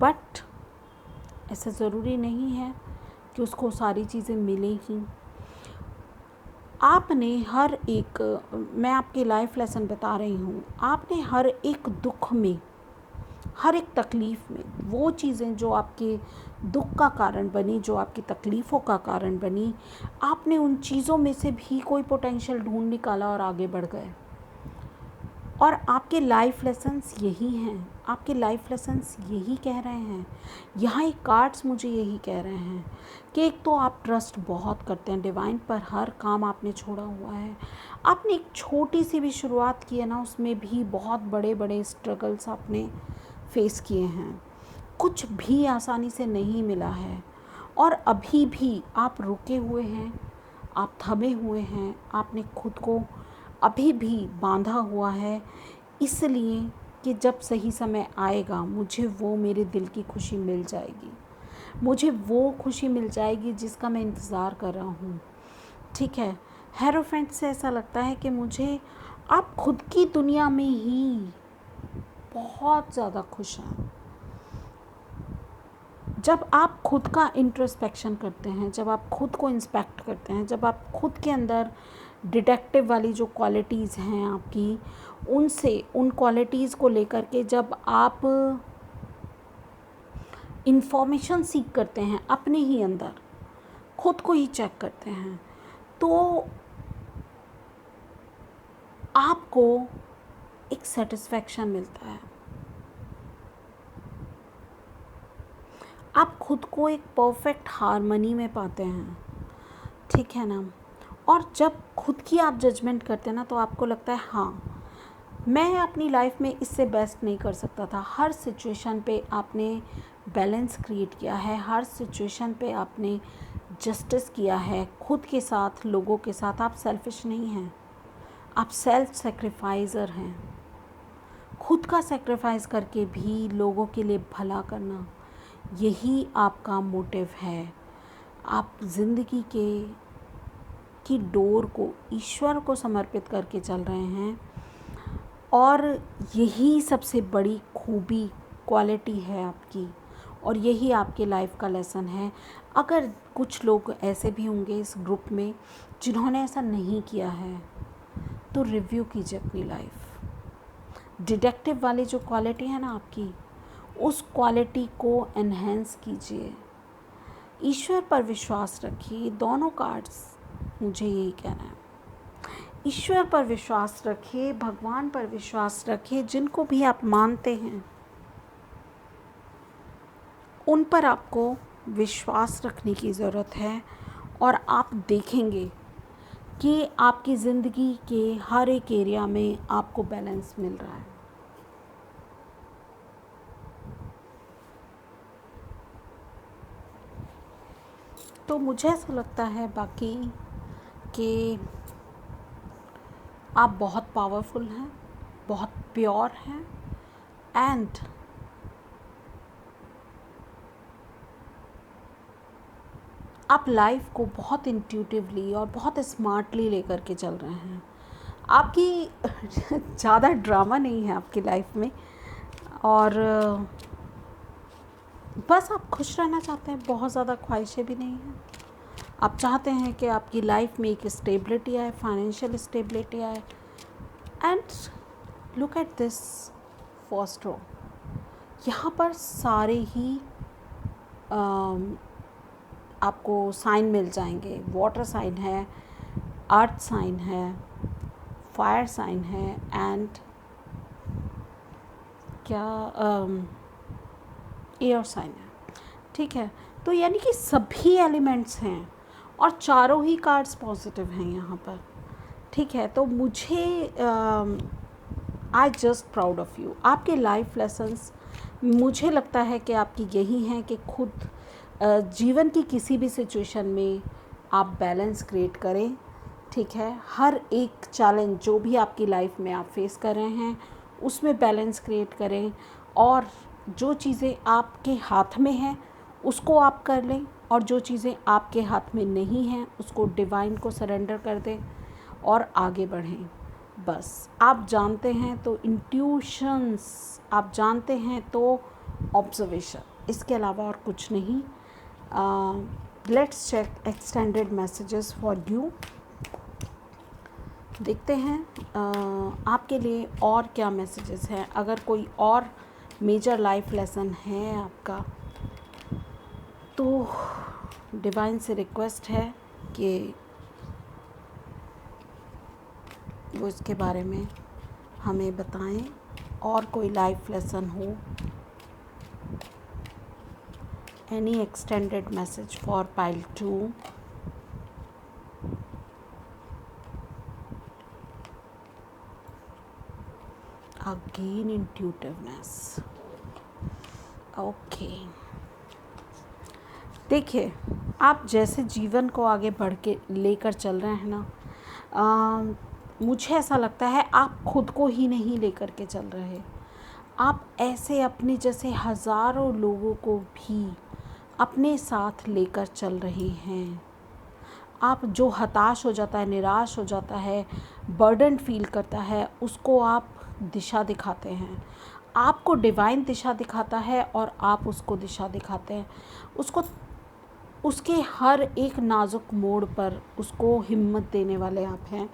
बट ऐसा ज़रूरी नहीं है कि उसको सारी चीज़ें मिलें ही। आपने हर एक, मैं आपकी लाइफ लेसन बता रही हूँ, आपने हर एक दुख में, हर एक तकलीफ़ में, वो चीज़ें जो आपके दुख का कारण बनी, जो आपकी तकलीफ़ों का कारण बनी, आपने उन चीज़ों में से भी कोई पोटेंशियल ढूंढ निकाला और आगे बढ़ गए। और आपके लाइफ लेसन्स यही हैं, आपके लाइफ लेसन्स यही कह रहे हैं। यहाँ एक कार्ड्स मुझे यही कह रहे हैं कि एक तो आप ट्रस्ट बहुत करते हैं डिवाइन पर, हर काम आपने छोड़ा हुआ है। आपने एक छोटी सी भी शुरुआत की है ना, उसमें भी बहुत बड़े बड़े स्ट्रगल्स आपने फेस किए हैं। कुछ भी आसानी से नहीं मिला है और अभी भी आप रुके हुए हैं, आप थमे हुए हैं, आपने खुद को अभी भी बांधा हुआ है, इसलिए कि जब सही समय आएगा मुझे वो मेरे दिल की खुशी मिल जाएगी, मुझे वो खुशी मिल जाएगी जिसका मैं इंतज़ार कर रहा हूँ। ठीक है, हेरोफेंट से ऐसा लगता है कि मुझे, आप खुद की दुनिया में ही बहुत ज़्यादा खुश हैं। जब आप खुद का इंट्रोस्पेक्शन करते हैं, जब आप खुद को इंस्पेक्ट करते हैं, जब आप खुद के अंदर डिटेक्टिव वाली जो क्वालिटीज़ हैं आपकी, उनसे, उन क्वालिटीज़ को लेकर के जब आप इंफॉर्मेशन सीख करते हैं अपने ही अंदर, खुद को ही चेक करते हैं, तो आपको एक सेटिस्फैक्शन मिलता है। आप खुद को एक परफेक्ट हार्मनी में पाते हैं, ठीक है ना। और जब खुद की आप जजमेंट करते हैं ना, तो आपको लगता है हाँ, मैं अपनी लाइफ में इससे बेस्ट नहीं कर सकता था। हर सिचुएशन पे आपने बैलेंस क्रिएट किया है, हर सिचुएशन पे आपने जस्टिस किया है खुद के साथ, लोगों के साथ। आप सेल्फिश नहीं हैं, आप सेल्फ सेक्रीफाइज़र हैं। खुद का सेक्रीफाइस करके भी लोगों के लिए भला करना, यही आपका मोटिव है। आप ज़िंदगी की डोर को ईश्वर को समर्पित करके चल रहे हैं और यही सबसे बड़ी खूबी, क्वालिटी है आपकी, और यही आपके लाइफ का लेसन है। अगर कुछ लोग ऐसे भी होंगे इस ग्रुप में जिन्होंने ऐसा नहीं किया है, तो रिव्यू कीजिए अपनी लाइफ। डिटेक्टिव वाली जो क्वालिटी है ना आपकी, उस क्वालिटी को एनहेंस कीजिए, ईश्वर पर विश्वास रखिए। दोनों कार्ड्स मुझे यही कहना है, ईश्वर पर विश्वास रखिए, भगवान पर विश्वास रखिए, जिनको भी आप मानते हैं उन पर आपको विश्वास रखने की ज़रूरत है। और आप देखेंगे कि आपकी ज़िंदगी के हर एक एरिया में आपको बैलेंस मिल रहा है। तो मुझे ऐसा लगता है बाकी कि आप बहुत पावरफुल हैं, बहुत प्योर हैं, एंड आप लाइफ को बहुत इंट्यूटिवली और बहुत स्मार्टली लेकर के चल रहे हैं। आपकी ज़्यादा ड्रामा नहीं है आपकी लाइफ में, और बस आप खुश रहना चाहते हैं, बहुत ज़्यादा ख्वाहिशें भी नहीं हैं। आप चाहते हैं कि आपकी लाइफ में एक स्टेबिलिटी आए, फाइनेंशियल स्टेबिलिटी आए। And look at this first row, यहाँ पर सारे ही आपको साइन मिल जाएंगे। वाटर साइन है, अर्थ साइन है, फायर साइन है, एंड क्या एयर साइन है। ठीक है, तो यानी कि सभी एलिमेंट्स हैं और चारों ही कार्ड्स पॉजिटिव हैं यहाँ पर। ठीक है, तो मुझे I just proud of you. आपके लाइफ लेसन्स मुझे लगता है कि आपकी यही हैं कि खुद जीवन की किसी भी सिचुएशन में आप बैलेंस क्रिएट करें। ठीक है, हर एक चैलेंज जो भी आपकी लाइफ में आप फेस कर रहे हैं उसमें बैलेंस क्रिएट करें, और जो चीज़ें आपके हाथ में हैं उसको आप कर लें, और जो चीज़ें आपके हाथ में नहीं हैं उसको डिवाइन को सरेंडर कर दें और आगे बढ़ें। बस आप जानते हैं तो इंट्यूशंस, आप जानते हैं तो ऑब्जर्वेशन, इसके अलावा और कुछ नहीं। Let's check extended messages for you. देखते हैं आपके लिए और क्या मैसेजेस हैं। अगर कोई और मेजर लाइफ लेसन है आपका, तो डिवाइन से रिक्वेस्ट है कि वो इसके बारे में हमें बताएं। और कोई लाइफ लेसन हो, any extended message for pile 2। Again intuitiveness. Okay, देखिए, आप जैसे जीवन को आगे बढ़ के लेकर चल रहे हैं ना, मुझे ऐसा लगता है आप खुद को ही नहीं लेकर के चल रहे, आप ऐसे अपने जैसे हज़ारों लोगों को भी अपने साथ लेकर चल रहे हैं। आप जो हताश हो जाता है, निराश हो जाता है, बर्डन फील करता है, उसको आप दिशा दिखाते हैं। आपको डिवाइन दिशा दिखाता है और आप उसको दिशा दिखाते हैं। उसको उसके हर एक नाजुक मोड़ पर उसको हिम्मत देने वाले आप हैं।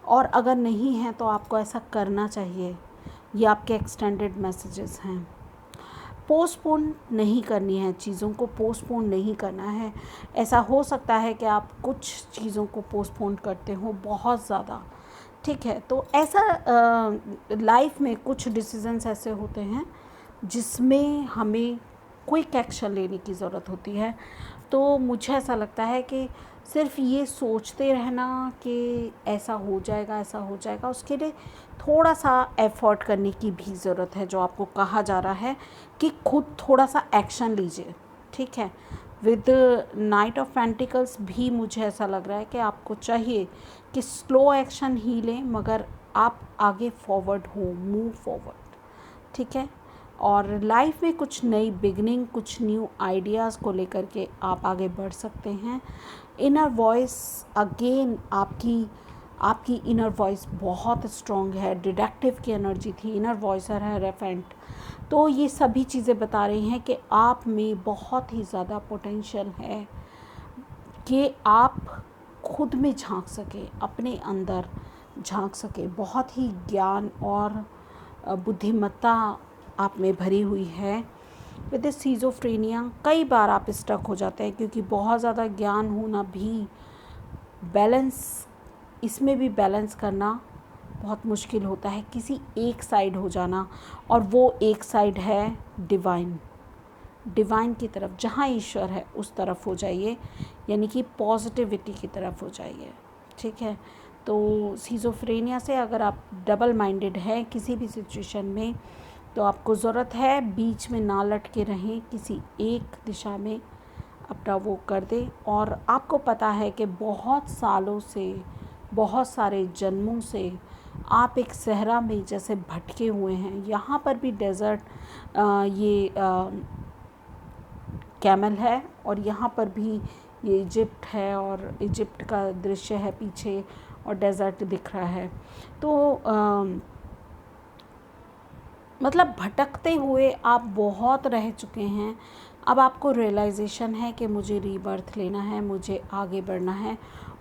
और अगर नहीं हैं तो आपको ऐसा करना चाहिए। ये आपके एक्सटेंडेड मैसेजेस हैं। पोस्टपोन नहीं करनी है चीज़ों को, पोस्टपोन नहीं करना है। ऐसा हो सकता है कि आप कुछ चीज़ों को पोस्टपोन करते हो बहुत ज़्यादा, ठीक है। तो ऐसा लाइफ में कुछ डिसीजंस ऐसे होते हैं जिसमें हमें क्विक एक्शन लेने की ज़रूरत होती है। तो मुझे ऐसा लगता है कि सिर्फ ये सोचते रहना कि ऐसा हो जाएगा, ऐसा हो जाएगा, उसके लिए थोड़ा सा एफ़र्ट करने की भी ज़रूरत है। जो आपको कहा जा रहा है कि खुद थोड़ा सा एक्शन लीजिए, ठीक है। विद नाइट ऑफ पेंटिकल्स भी मुझे ऐसा लग रहा है कि आपको चाहिए कि स्लो एक्शन ही लें, मगर आप आगे फॉरवर्ड हो, मूव फॉरवर्ड, ठीक है। और लाइफ में कुछ नई बिगनिंग, कुछ न्यू आइडियाज़ को लेकर के आप आगे बढ़ सकते हैं। इनर वॉइस अगेन, आपकी इनर वॉइस बहुत स्ट्रॉन्ग है। डिडक्टिव की एनर्जी थी, इनर वॉइस है रेफेंट। तो ये सभी चीज़ें बता रही हैं कि आप में बहुत ही ज़्यादा पोटेंशियल है कि आप खुद में झांक सके, अपने अंदर झांक सके। बहुत ही ज्ञान और बुद्धिमत्ता आप में भरी हुई है। विद सीज़ोफ्रेनिया कई बार आप स्टक हो जाते हैं, क्योंकि बहुत ज़्यादा ज्ञान होना भी बैलेंस, इसमें भी बैलेंस करना बहुत मुश्किल होता है। किसी एक साइड हो जाना, और वो एक साइड है डिवाइन की तरफ, जहाँ ईश्वर है उस तरफ हो जाइए, यानी कि पॉजिटिविटी की तरफ हो जाइए, ठीक है। तो सीज़ोफ्रेनिया से अगर आप डबल माइंडेड हैं किसी भी सिचुएशन में, तो आपको ज़रूरत है बीच में ना लटके रहें, किसी एक दिशा में अपना वो कर दें। और आपको पता है कि बहुत सालों से, बहुत सारे जन्मों से आप एक सहरा में जैसे भटके हुए हैं। यहाँ पर भी डेज़र्ट, ये कैमल है, और यहाँ पर भी ये इजिप्ट है, और इजिप्ट का दृश्य है पीछे, और डेज़र्ट दिख रहा है। तो मतलब भटकते हुए आप बहुत रह चुके हैं। अब आपको रियलाइजेशन है कि मुझे रीबर्थ लेना है, मुझे आगे बढ़ना है,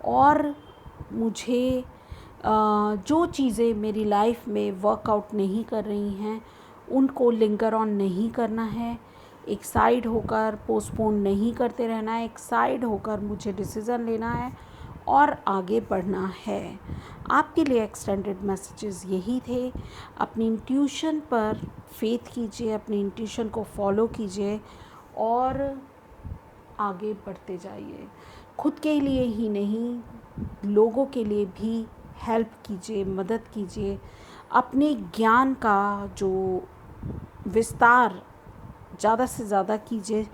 और मुझे जो चीज़ें मेरी लाइफ में वर्कआउट नहीं कर रही हैं उनको लिंगर ऑन नहीं करना है। एक साइड होकर पोस्टपोन नहीं करते रहना है, एक साइड होकर मुझे डिसीज़न लेना है और आगे बढ़ना है। आपके लिए एक्सटेंडेड मैसेजेस यही थे। अपनी इंट्यूशन पर फेथ कीजिए, अपनी इंट्यूशन को फॉलो कीजिए और आगे बढ़ते जाइए। खुद के लिए ही नहीं, लोगों के लिए भी हेल्प कीजिए, मदद कीजिए। अपने ज्ञान का जो विस्तार ज़्यादा से ज़्यादा कीजिए।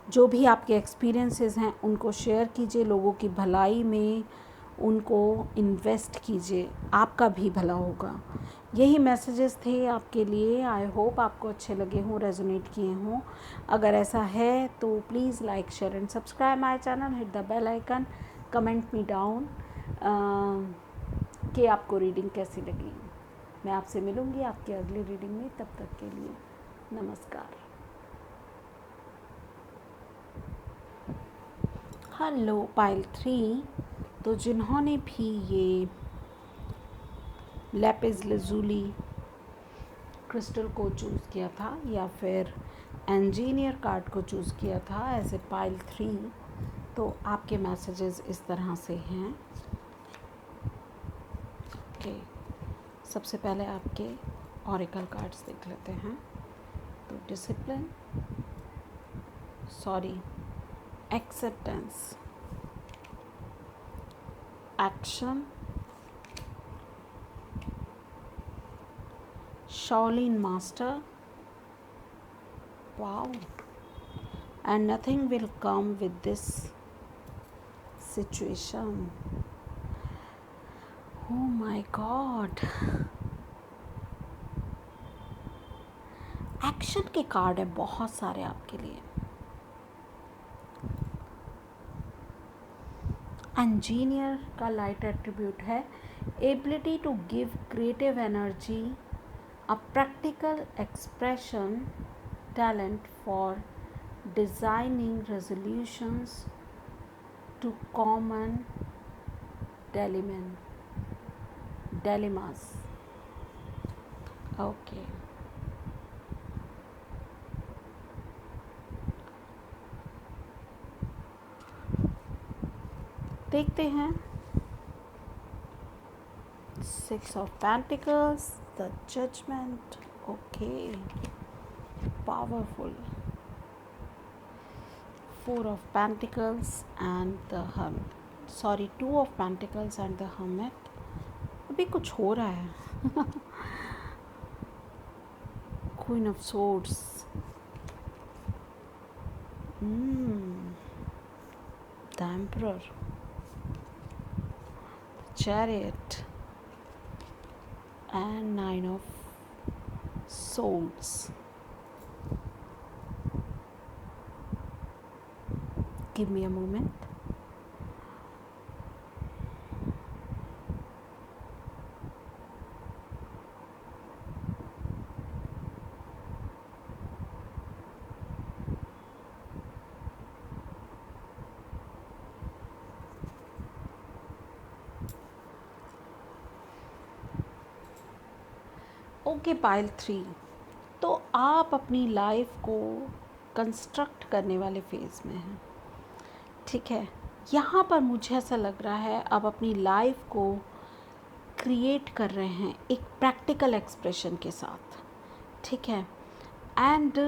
जो भी आपके एक्सपीरियंसेस हैं उनको शेयर कीजिए, लोगों की भलाई में उनको इन्वेस्ट कीजिए, आपका भी भला होगा। यही मैसेजेस थे आपके लिए। आई होप आपको अच्छे लगे हों, रेजोनेट किए हों। अगर ऐसा है तो please like, share and subscribe my channel, hit the bell icon, comment me down कि आपको रीडिंग कैसी लगी। मैं आपसे मिलूँगी आपकी अगली रीडिंग में। तब तक के लिए नमस्कार। Hello pile 3। तो जिन्होंने भी ये लैपिस लजुली क्रिस्टल को चूज़ किया था या फिर इंजीनियर कार्ड को चूज़ किया था एज ए पाइल 3, तो आपके मैसेजेस इस तरह से हैं। ओके, सबसे पहले आपके ऑरेकल कार्ड्स देख लेते हैं। तो discipline, sorry, acceptance, action, Shaolin Master, wow, and nothing will come with this situation. Oh my God. Action के कार्ड है बहुत सारे आपके लिए। इंजीनियर का लाइट एट्रीब्यूट है ability to give creative energy, a practical expression, talent for designing resolutions to common dilemmas. Okay. देखते हैं 6 of Pentacles, the Judgment. Okay, powerful. 4 of Pentacles and the Hermit. Sorry, 2 of Pentacles and the Hermit. अभी कुछ हो रहा है। Queen of Swords. The Emperor. The Chariot. And 9 of Swords. Give me a moment. Okay pile 3, तो आप अपनी लाइफ को कंस्ट्रक्ट करने वाले फेज़ में हैं, ठीक है। यहाँ पर मुझे ऐसा लग रहा है आप अपनी लाइफ को क्रिएट कर रहे हैं एक प्रैक्टिकल एक्सप्रेशन के साथ, ठीक है। एंड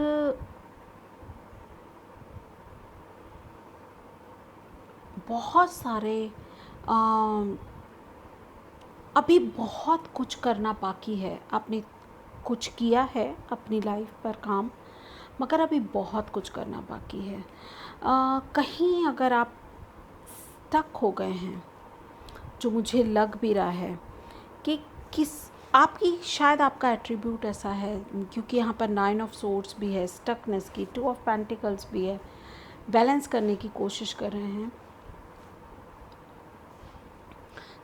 बहुत सारे अभी बहुत कुछ करना बाकी है। आपने कुछ किया है अपनी लाइफ पर काम, मगर अभी बहुत कुछ करना बाकी है। कहीं अगर आप स्टक हो गए हैं, जो मुझे लग भी रहा है कि आपकी शायद आपका एट्रीब्यूट ऐसा है, क्योंकि यहाँ पर 9 ऑफ सोर्ड्स भी है, स्टकनेस की, 2 ऑफ पेंटिकल्स भी है, बैलेंस करने की कोशिश कर रहे हैं।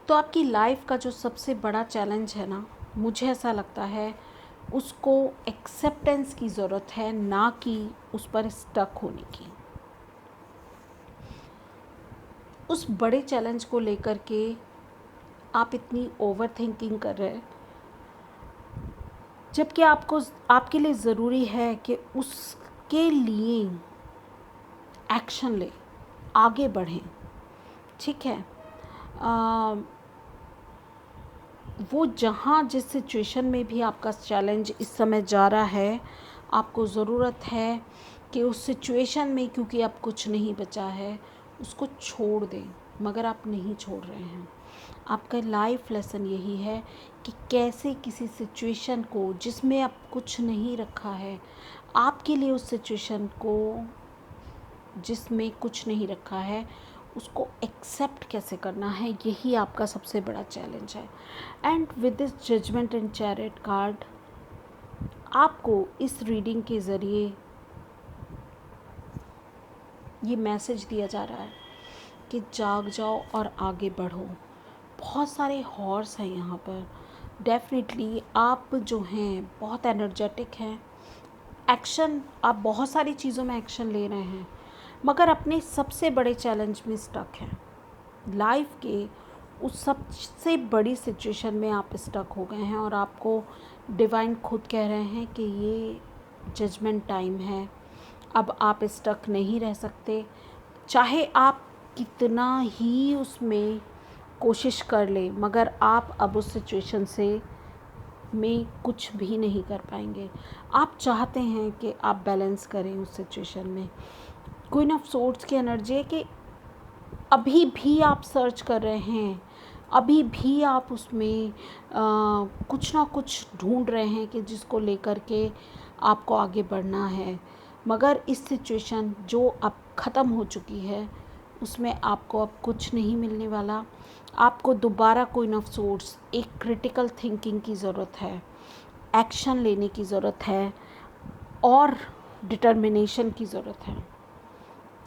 तो आपकी लाइफ का जो सबसे बड़ा चैलेंज है ना, मुझे ऐसा लगता है उसको एक्सेप्टेंस की ज़रूरत है, ना कि उस पर स्टक होने की। उस बड़े चैलेंज को लेकर के आप इतनी ओवर थिंकिंग कर रहे हैं, जबकि आपके लिए ज़रूरी है कि उसके लिए एक्शन ले, आगे बढ़ें, ठीक है। वो जहाँ जिस सिचुएशन में भी आपका चैलेंज इस समय जा रहा है, आपको ज़रूरत है कि उस सिचुएशन में, क्योंकि अब कुछ नहीं बचा है, उसको छोड़ दें, मगर आप नहीं छोड़ रहे हैं। आपका लाइफ लेसन यही है कि कैसे किसी सिचुएशन को जिसमें अब कुछ नहीं रखा है, आपके लिए उस सिचुएशन को जिसमें कुछ नहीं रखा है उसको एक्सेप्ट कैसे करना है, यही आपका सबसे बड़ा चैलेंज है। And with this judgement and chariot card, आपको इस रीडिंग के ज़रिए ये मैसेज दिया जा रहा है कि जाग जाओ और आगे बढ़ो। बहुत सारे हॉर्स हैं यहाँ पर। डेफिनेटली आप जो हैं बहुत एनर्जेटिक हैं। एक्शन, आप बहुत सारी चीज़ों में एक्शन ले रहे हैं, मगर अपने सबसे बड़े चैलेंज में स्टक हैं। लाइफ के उस सबसे बड़ी सिचुएशन में आप स्टक हो गए हैं और आपको डिवाइन खुद कह रहे हैं कि ये जजमेंट टाइम है, अब आप स्टक नहीं रह सकते। चाहे आप कितना ही उसमें कोशिश कर लें, मगर आप अब उस सिचुएशन से में कुछ भी नहीं कर पाएंगे। आप चाहते हैं कि आप बैलेंस करें उस सिचुएशन में। क्वीन ऑफ सोर्ड्स की एनर्जी है कि अभी भी आप सर्च कर रहे हैं, अभी भी आप उसमें कुछ ना कुछ ढूंढ रहे हैं कि जिसको लेकर के आपको आगे बढ़ना है। मगर इस सिचुएशन जो अब ख़त्म हो चुकी है उसमें आपको अब कुछ नहीं मिलने वाला। आपको दोबारा क्वीन ऑफ सोर्ड्स, एक क्रिटिकल थिंकिंग की ज़रूरत है, एक्शन लेने की ज़रूरत है और डिटर्मिनेशन की ज़रूरत है।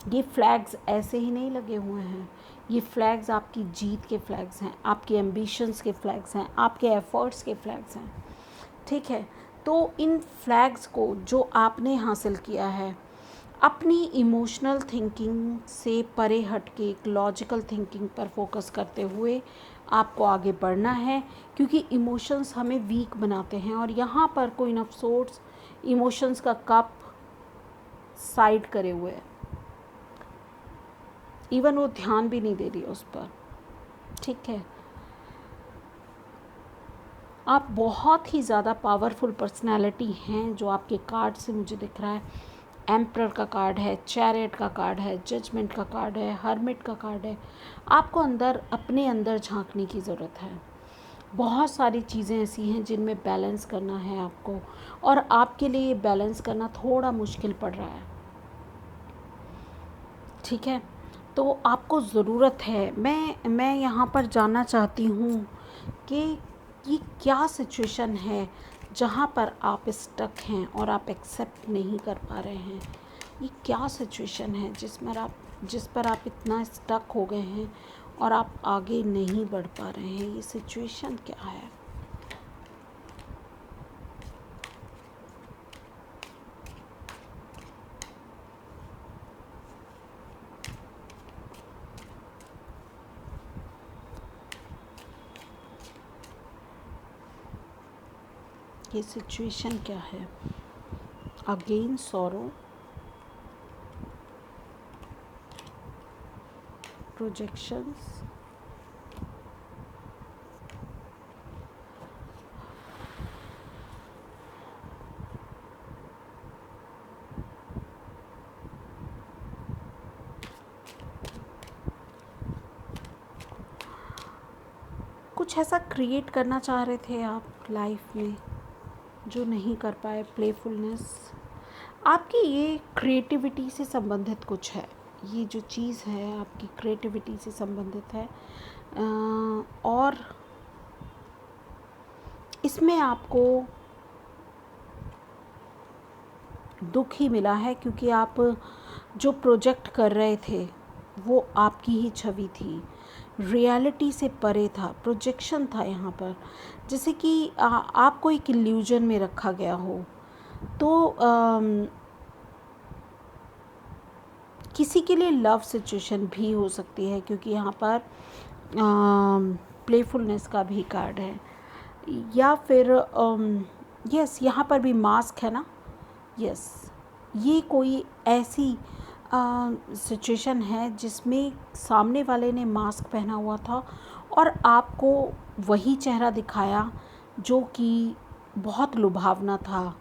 ये फ्लैग्स ऐसे ही नहीं लगे हुए हैं, ये फ्लैग्स आपकी जीत के फ्लैग्स हैं, आपके एम्बिशंस के फ्लैग्स हैं, आपके एफ़र्ट्स के फ्लैग्स हैं। ठीक है, तो इन फ्लैग्स को जो आपने हासिल किया है, अपनी इमोशनल थिंकिंग से परे हट के एक लॉजिकल थिंकिंग पर फोकस करते हुए आपको आगे बढ़ना है, क्योंकि इमोशंस हमें वीक बनाते हैं। और यहाँ पर क्वीन ऑफ सोर्ड्स इमोशंस का कप साइड करे हुए है, इवन वो ध्यान भी नहीं दे रही है उस पर। ठीक है, आप बहुत ही ज़्यादा पावरफुल पर्सनालिटी हैं जो आपके कार्ड से मुझे दिख रहा है। एम्परर का कार्ड है, चैरियट का कार्ड है, जजमेंट का कार्ड है, हर्मिट का कार्ड है। आपको अपने अंदर झांकने की ज़रूरत है। बहुत सारी चीज़ें ऐसी हैं जिनमें बैलेंस करना है आपको, और आपके लिए बैलेंस करना थोड़ा मुश्किल पड़ रहा है। ठीक है, तो आपको ज़रूरत है, मैं यहाँ पर जानना चाहती हूँ कि ये क्या सिचुएशन है जहाँ पर आप स्टक हैं और आप एक्सेप्ट नहीं कर पा रहे हैं। ये क्या सिचुएशन है जिस पर आप इतना स्टक हो गए हैं और आप आगे नहीं बढ़ पा रहे हैं। ये सिचुएशन क्या है? ये सिचुएशन क्या है? अगेन सॉरो, प्रोजेक्शंस, कुछ ऐसा क्रिएट करना चाह रहे थे आप लाइफ में जो नहीं कर पाए। प्लेफुलनेस, आपकी ये क्रिएटिविटी से संबंधित कुछ है। ये जो चीज़ है आपकी क्रिएटिविटी से संबंधित है, और इसमें आपको दुख ही मिला है, क्योंकि आप जो प्रोजेक्ट कर रहे थे वो आपकी ही छवि थी, रियलिटी से परे था, प्रोजेक्शन था यहाँ पर। जैसे कि आपको एक इल्यूजन में रखा गया हो। तो किसी के लिए लव सिचुएशन भी हो सकती है, क्योंकि यहाँ पर प्लेफुलनेस का भी कार्ड है। या फिर यस, यहाँ पर भी मास्क है ना। यस, ये कोई ऐसी सिचुएशन है जिसमें सामने वाले ने मास्क पहना हुआ था और आपको वही चेहरा दिखाया जो कि बहुत लुभावना था,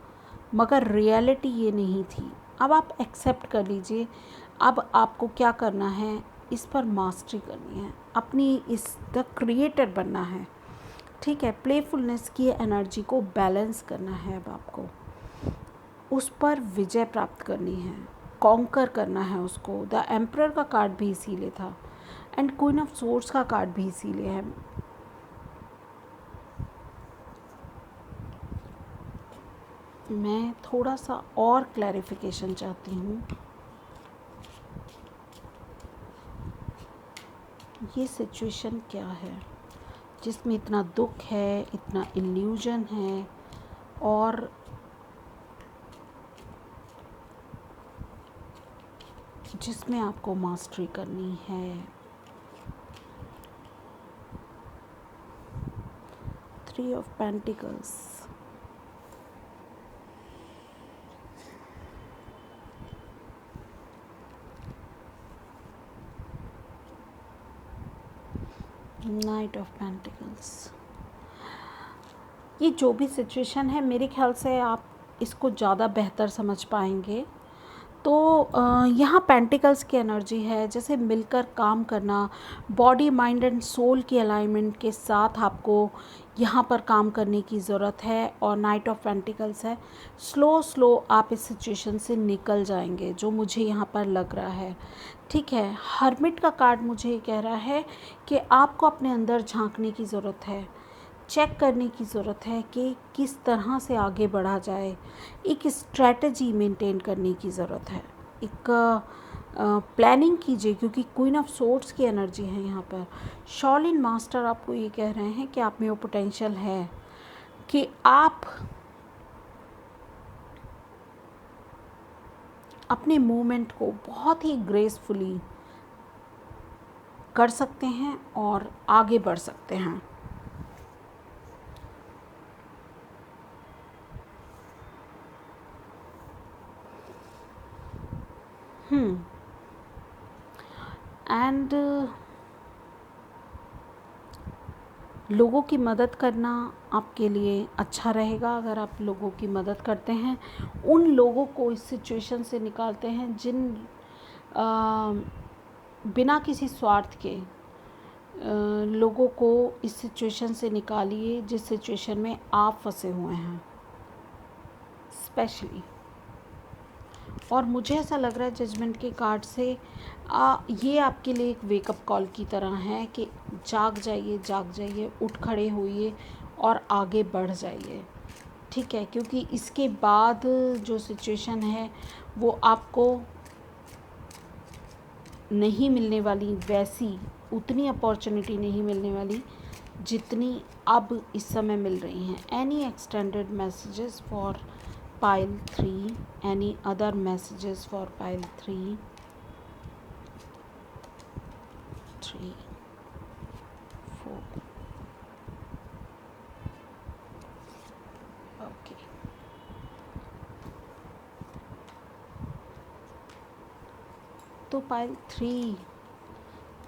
मगर रियलिटी ये नहीं थी। अब आप एक्सेप्ट कर लीजिए। अब आपको क्या करना है, इस पर मास्टरी करनी है, अपनी इस द क्रिएटर बनना है। ठीक है, प्लेफुलनेस की एनर्जी को बैलेंस करना है। अब आपको उस पर विजय प्राप्त करनी है, कॉन्कर करना है उसको। द एम्परर का कार्ड भी इसीलिए था एंड क्वीन ऑफ सोर्ड्स का कार्ड भी इसीलिए है। मैं थोड़ा सा और क्लैरिफिकेशन चाहती हूँ। ये सिचुएशन क्या है जिसमें इतना दुख है, इतना इल्यूजन है, और जिसमें आपको मास्टरी करनी है। 3 of pentacles, night of pentacles. ये जो भी सिचुएशन है मेरे ख्याल से आप इसको ज़्यादा बेहतर समझ पाएंगे। तो यहाँ पेंटिकल्स की एनर्जी है, जैसे मिलकर काम करना, बॉडी माइंड एंड सोल की अलाइनमेंट के साथ आपको यहाँ पर काम करने की ज़रूरत है। और नाइट ऑफ पेंटिकल्स है, स्लो आप इस सिचुएशन से निकल जाएंगे, जो मुझे यहाँ पर लग रहा है। ठीक है, हर्मिट का कार्ड मुझे ये कह रहा है कि आपको अपने अंदर झांकने की ज़रूरत है, चेक करने की ज़रूरत है कि किस तरह से आगे बढ़ा जाए, एक स्ट्रैटेजी मेंटेन करने की ज़रूरत है, एक प्लानिंग कीजिए, क्योंकि क्वीन ऑफ सोर्ड्स की एनर्जी है यहाँ पर। शॉलिन मास्टर आपको ये कह रहे हैं कि आप में वो पोटेंशियल है कि आप अपने मूवमेंट को बहुत ही ग्रेसफुली कर सकते हैं और आगे बढ़ सकते हैं। एंड लोगों की मदद करना आपके लिए अच्छा रहेगा। अगर आप लोगों की मदद करते हैं, उन लोगों को इस सिचुएशन से निकालते हैं जिन बिना किसी स्वार्थ के लोगों को इस सिचुएशन से निकालिए जिस सिचुएशन में आप फंसे हुए हैं स्पेशली। और मुझे ऐसा लग रहा है जजमेंट के कार्ड से ये आपके लिए एक वेकअप कॉल की तरह है कि जाग जाइए, उठ खड़े होइए और आगे बढ़ जाइए। ठीक है, क्योंकि इसके बाद जो सिचुएशन है वो आपको नहीं मिलने वाली, वैसी उतनी अपॉर्चुनिटी नहीं मिलने वाली जितनी अब इस समय मिल रही हैं। Any extended messages for pile 3, any other messages for pile 3, 4, okay। तो पाइल 3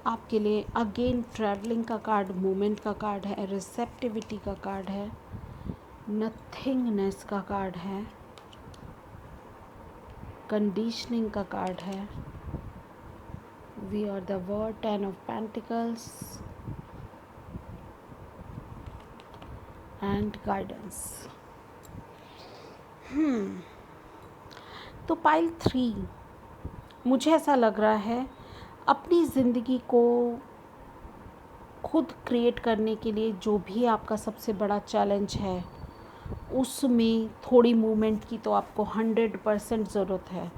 आपके लिए अगेन ट्रैवलिंग का कार्ड, मूवमेंट का कार्ड है, रिसेप्टिविटी का कार्ड है, नथिंगनेस का कार्ड है, कंडीशनिंग का कार्ड है, we are the world, 10 of pentacles and guidance. तो पाइल 3 मुझे ऐसा लग रहा है अपनी ज़िंदगी को खुद क्रिएट करने के लिए जो भी आपका सबसे बड़ा चैलेंज है उसमें थोड़ी मूवमेंट की तो आपको 100% ज़रूरत है।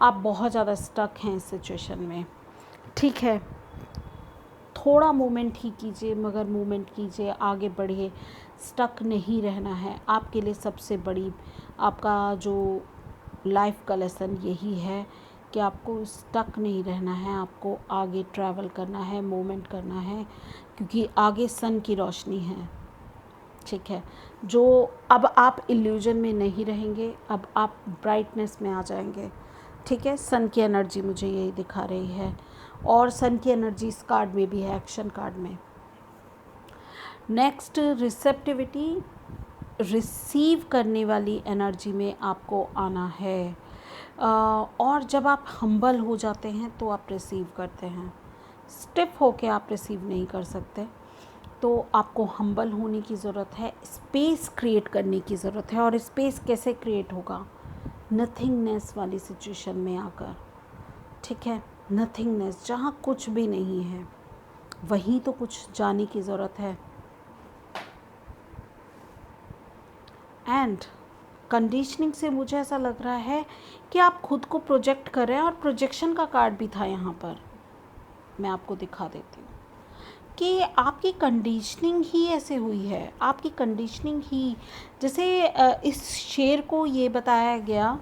आप बहुत ज़्यादा स्टक हैं इस सिचुएशन में। ठीक है, थोड़ा मूवमेंट ही कीजिए, मगर मूवमेंट कीजिए, आगे बढ़िए, स्टक नहीं रहना है। आपके लिए सबसे बड़ी आपका जो लाइफ का लेसन यही है कि आपको स्टक नहीं रहना है, आपको आगे ट्रैवल करना है, मूवमेंट करना है, क्योंकि आगे सन की रोशनी है। ठीक है, जो अब आप इल्यूजन में नहीं रहेंगे, अब आप ब्राइटनेस में आ जाएंगे। ठीक है, सन की एनर्जी मुझे यही दिखा रही है, और सन की एनर्जी इस कार्ड में भी है, एक्शन कार्ड में। नेक्स्ट, रिसेप्टिविटी, रिसीव करने वाली एनर्जी में आपको आना है। और जब आप हम्बल हो जाते हैं तो आप रिसीव करते हैं, स्टिफ होके आप रिसीव नहीं कर सकते। तो आपको हम्बल होने की ज़रूरत है, स्पेस क्रिएट करने की ज़रूरत है। और स्पेस कैसे क्रिएट होगा? नथिंगनेस वाली सिचुएशन में आकर। ठीक है, नथिंगनेस, जहाँ कुछ भी नहीं है वहीं तो कुछ जाने की ज़रूरत है। एंड कंडीशनिंग से मुझे ऐसा लग रहा है कि आप खुद को प्रोजेक्ट कर रहे हैं, और प्रोजेक्शन का कार्ड भी था यहाँ पर, मैं आपको दिखा देती हूँ कि आपकी कंडीशनिंग ही ऐसे हुई है। आपकी कंडीशनिंग ही, जैसे इस शेर को ये बताया गया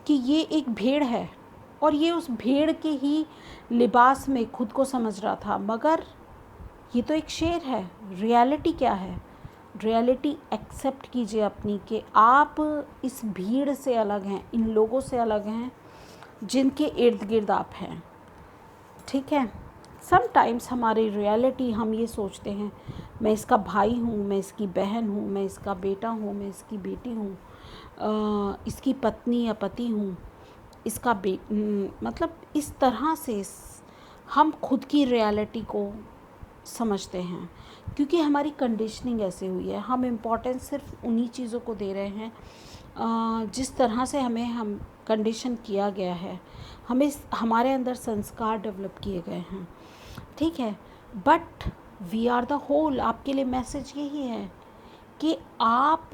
कि ये एक भेड़ है और ये उस भेड़ के ही लिबास में खुद को समझ रहा था। मगर ये तो एक शेर है। रियलिटी क्या है? रियलिटी एक्सेप्ट कीजिए अपनी, कि आप इस भीड़ से अलग हैं, इन लोगों से अलग हैं जिनके इर्द गिर्द आप हैं। ठीक है, समटाइम्स हमारी रियलिटी, हम ये सोचते हैं मैं इसका भाई हूँ, मैं इसकी बहन हूँ, मैं इसका बेटा हूँ, मैं इसकी बेटी हूँ, इसकी पत्नी या पति हूँ, इसका मतलब इस तरह से हम खुद की रियलिटी को समझते हैं, क्योंकि हमारी कंडीशनिंग ऐसे हुई है। हम इम्पोर्टेंस सिर्फ उन्हीं चीज़ों को दे रहे हैं जिस तरह से हम कंडीशन किया गया है, हमें हमारे अंदर संस्कार डेवलप किए गए हैं। ठीक है, but we are the whole. आपके लिए मैसेज यही है कि आप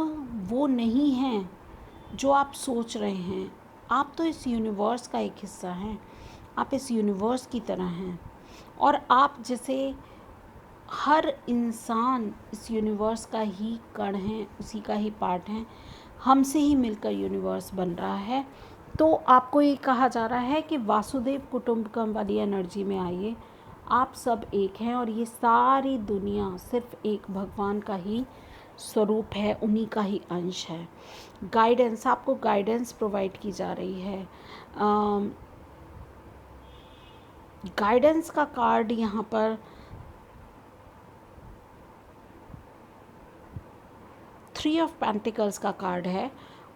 वो नहीं हैं जो आप सोच रहे हैं। आप तो इस यूनिवर्स का एक हिस्सा हैं, आप इस यूनिवर्स की तरह हैं, और आप जैसे हर इंसान इस यूनिवर्स का ही कण है, उसी का ही पार्ट है। हमसे ही मिलकर यूनिवर्स बन रहा है। तो आपको ये कहा जा रहा है कि वासुदेव कुटुंबकम वाली एनर्जी में आइए। आप सब एक हैं और ये सारी दुनिया सिर्फ एक भगवान का ही स्वरूप है, उन्हीं का ही अंश है। गाइडेंस, आपको गाइडेंस प्रोवाइड की जा रही है। गाइडेंस का कार्ड यहाँ पर 3 ऑफ पेंटिकल्स का कार्ड है,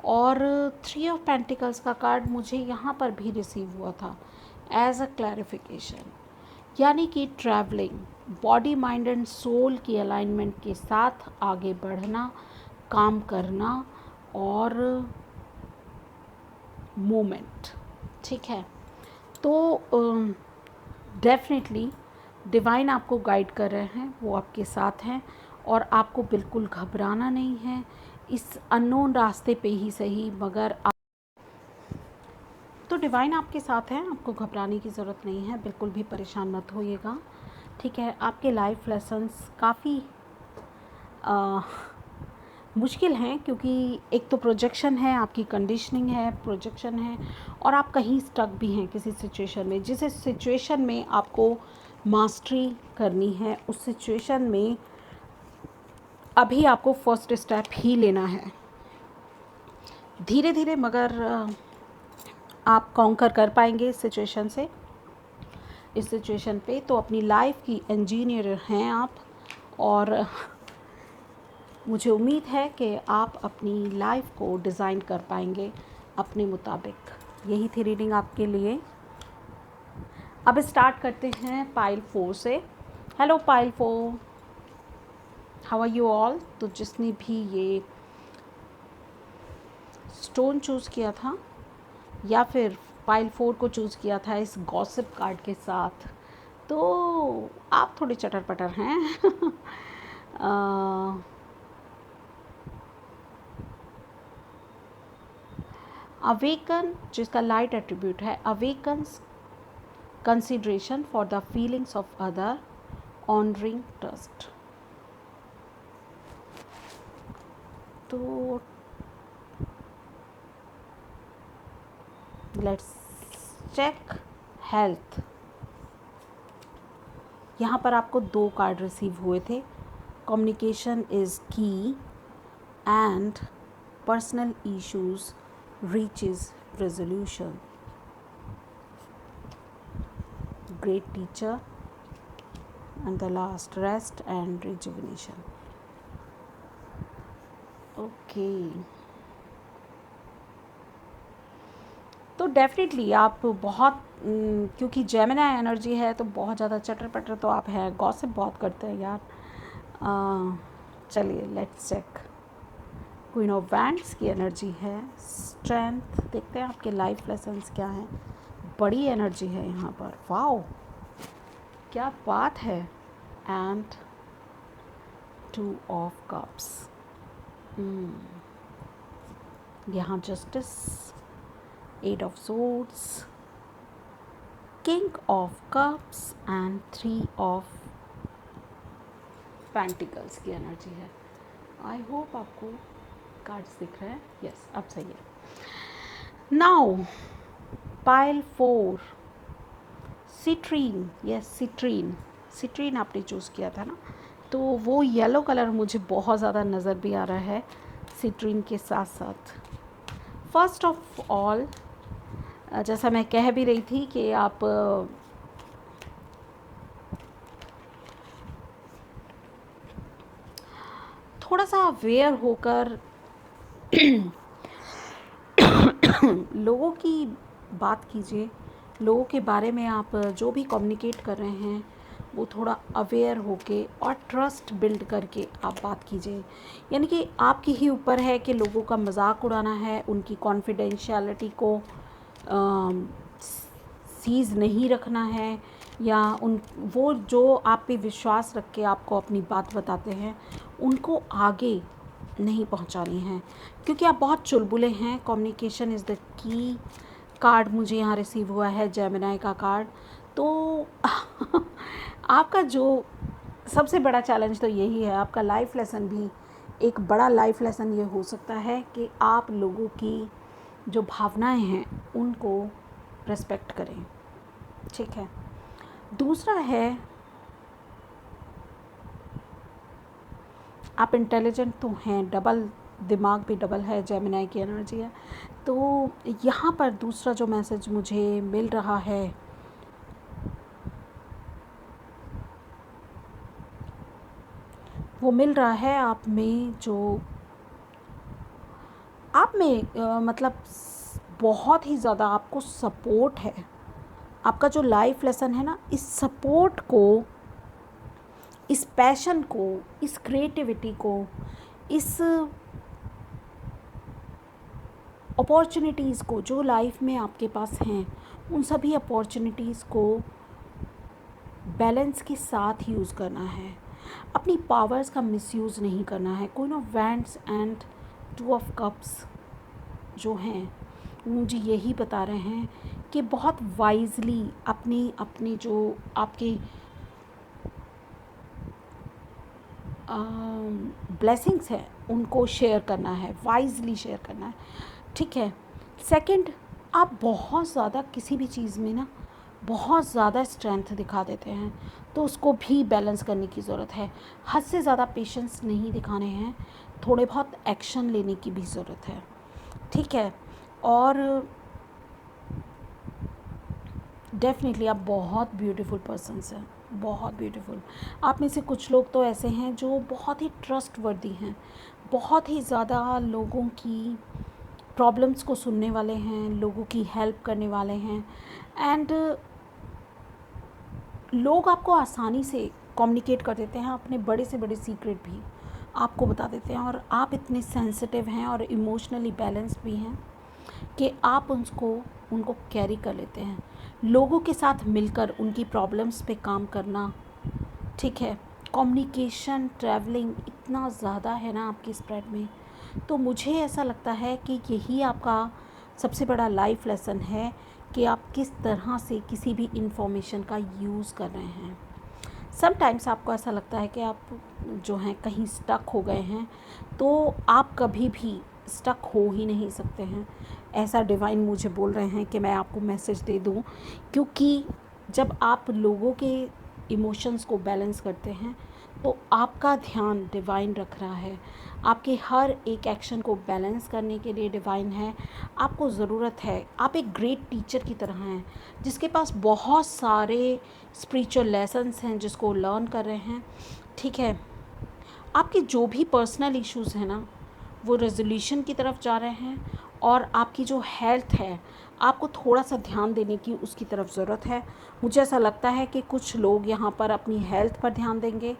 और 3 ऑफ पेंटिकल्स का कार्ड मुझे यहाँ पर भी रिसीव हुआ था एज अ क्लैरिफिकेशन, यानी कि travelling, body mind and soul की अलाइनमेंट के साथ आगे बढ़ना, काम करना और मूवमेंट। ठीक है, तो डेफिनेटली डिवाइन आपको गाइड कर रहे हैं, वो आपके साथ हैं, और आपको बिल्कुल घबराना नहीं है। इस अननोन रास्ते पे ही सही, मगर तो डिवाइन आपके साथ हैं, आपको घबराने की ज़रूरत नहीं है, बिल्कुल भी परेशान मत होइएगा। ठीक है, आपके लाइफ लेसन्स काफ़ी मुश्किल हैं, क्योंकि एक तो प्रोजेक्शन है, आपकी कंडीशनिंग है, प्रोजेक्शन है, और आप कहीं स्टक भी हैं किसी सिचुएशन में, जिस सिचुएशन में आपको मास्टरी करनी है, उस सिचुएशन में अभी आपको फर्स्ट स्टेप ही लेना है। धीरे धीरे मगर आप कॉन्कर कर पाएंगे इस सिचुएशन से, इस सिचुएशन पे। तो अपनी लाइफ की इंजीनियर हैं आप, और मुझे उम्मीद है कि आप अपनी लाइफ को डिज़ाइन कर पाएंगे अपने मुताबिक। यही थी रीडिंग आपके लिए। अब स्टार्ट करते हैं पाइल 4 से। Hello pile 4, how are you all? तो जिसने भी ये स्टोन चूज़ किया था या फिर पाइल 4 को चूज़ किया था इस गॉसिप कार्ड के साथ, तो आप थोड़े चटर पटर हैं। अवेकन, जिसका लाइट एट्रीब्यूट है, awakens consideration for the feelings of other, honouring trust. तो लेट्स चेक हेल्थ। यहाँ पर आपको 2 कार्ड रिसीव हुए थे। कम्युनिकेशन इज़ की and personal issues reaches resolution. Great teacher, and the last, rest and rejuvenation. Okay. तो डेफिनेटली आप बहुत क्योंकि जेमिनी एनर्जी है तो बहुत ज़्यादा चटर पटर तो आप हैं, गॉसिप बहुत करते हैं यार। चलिए let's check. Queen of wands की एनर्जी है, स्ट्रेंथ। देखते हैं आपके लाइफ लेसन्स क्या हैं। बड़ी एनर्जी है यहाँ पर, वाओ क्या बात है। एंड 2 ऑफ कप्स, यहाँ justice, 8 of swords, king of cups and 3 of pentacles की एनर्जी है। आई होप आपको कार्ड्स दिख रहे हैं। यस, अब सही है। Now pile 4 citrine, yes citrine आपने चूज़ किया था ना, तो वो येलो कलर मुझे बहुत ज़्यादा नज़र भी आ रहा है सिट्रीन के साथ साथ। फर्स्ट ऑफ ऑल, जैसा मैं कह भी रही थी कि आप थोड़ा सा अवेयर होकर लोगों की बात कीजिए, लोगों के बारे में आप जो भी कम्युनिकेट कर रहे हैं वो थोड़ा अवेयर होके और ट्रस्ट बिल्ड करके आप बात कीजिए। यानी कि आपके ही ऊपर है कि लोगों का मजाक उड़ाना है, उनकी कॉन्फिडेंशियलिटी को सीज़ नहीं रखना है, या वो जो आप पे विश्वास रख के आपको अपनी बात बताते हैं उनको आगे नहीं पहुंचानी है, क्योंकि आप बहुत चुलबुले हैं। Communication is the key card मुझे यहाँ रिसीव हुआ है, जेमिनी का कार्ड। तो आपका जो सबसे बड़ा चैलेंज तो यही है, आपका लाइफ लेसन भी एक बड़ा लाइफ लेसन ये हो सकता है कि आप लोगों की जो भावनाएं हैं उनको रेस्पेक्ट करें, ठीक है। दूसरा है, आप इंटेलिजेंट तो हैं, डबल दिमाग भी डबल है, जेमिनी की एनर्जी है। तो यहाँ पर दूसरा जो मैसेज मुझे मिल रहा है, वो मिल रहा है आप में जो आप में मतलब बहुत ही ज़्यादा आपको सपोर्ट है। आपका जो लाइफ लेसन है ना, इस सपोर्ट को, इस पैशन को, इस क्रिएटिविटी को, इस अपॉर्चुनिटीज़ को जो लाइफ में आपके पास हैं, उन सभी अपॉर्चुनिटीज़ को बैलेंस के साथ यूज़ करना है। अपनी पावर्स का मिसयूज़ नहीं करना है। Queen of wands and 2 of cups जो हैं वो मुझे यही बता रहे हैं कि बहुत वाइजली अपनी जो आपके ब्लेसिंग्स हैं उनको शेयर करना है, वाइजली शेयर करना है, ठीक है। सेकंड, आप बहुत ज़्यादा किसी भी चीज़ में ना बहुत ज़्यादा स्ट्रेंथ दिखा देते हैं, तो उसको भी बैलेंस करने की ज़रूरत है। हद से ज़्यादा पेशेंस नहीं दिखाने हैं, थोड़े बहुत एक्शन लेने की भी ज़रूरत है, ठीक है। और डेफिनेटली आप बहुत ब्यूटीफुल पर्सन्स हैं, बहुत ब्यूटीफुल। आप में से कुछ लोग तो ऐसे हैं जो बहुत ही ट्रस्टवर्दी हैं, बहुत ही ज़्यादा लोगों की प्रॉब्लम्स को सुनने वाले हैं, लोगों की हेल्प करने वाले हैं, एंड लोग आपको आसानी से कम्युनिकेट कर देते हैं, अपने बड़े से बड़े सीक्रेट भी आपको बता देते हैं। और आप इतने सेंसिटिव हैं और इमोशनली बैलेंस भी हैं कि आप उनको कैरी कर लेते हैं। लोगों के साथ मिलकर उनकी प्रॉब्लम्स पे काम करना, ठीक है। कम्युनिकेशन, ट्रैवलिंग इतना ज़्यादा है ना आपकी स्प्रेड में, तो मुझे ऐसा लगता है कि यही आपका सबसे बड़ा लाइफ लेसन है कि आप किस तरह से किसी भी इंफॉर्मेशन का यूज़ कर रहे हैं। समटाइम्स आपको ऐसा लगता है कि आप जो हैं कहीं स्टक हो गए हैं, तो आप कभी भी स्टक हो ही नहीं सकते हैं। ऐसा डिवाइन मुझे बोल रहे हैं कि मैं आपको मैसेज दे दूं, क्योंकि जब आप लोगों के इमोशंस को बैलेंस करते हैं तो आपका ध्यान डिवाइन रख रहा है। आपके हर एक एक्शन को बैलेंस करने के लिए डिवाइन है। आपको ज़रूरत है, आप एक ग्रेट टीचर की तरह हैं जिसके पास बहुत सारे स्पिरिचुअल लेसन्स हैं जिसको लर्न कर रहे हैं, ठीक है। आपके जो भी पर्सनल इश्यूज़ हैं ना, वो रेजोल्यूशन की तरफ जा रहे हैं, और आपकी जो हेल्थ है आपको थोड़ा सा ध्यान देने की उसकी तरफ ज़रूरत है। मुझे ऐसा लगता है कि कुछ लोग यहाँ पर अपनी हेल्थ पर ध्यान देंगे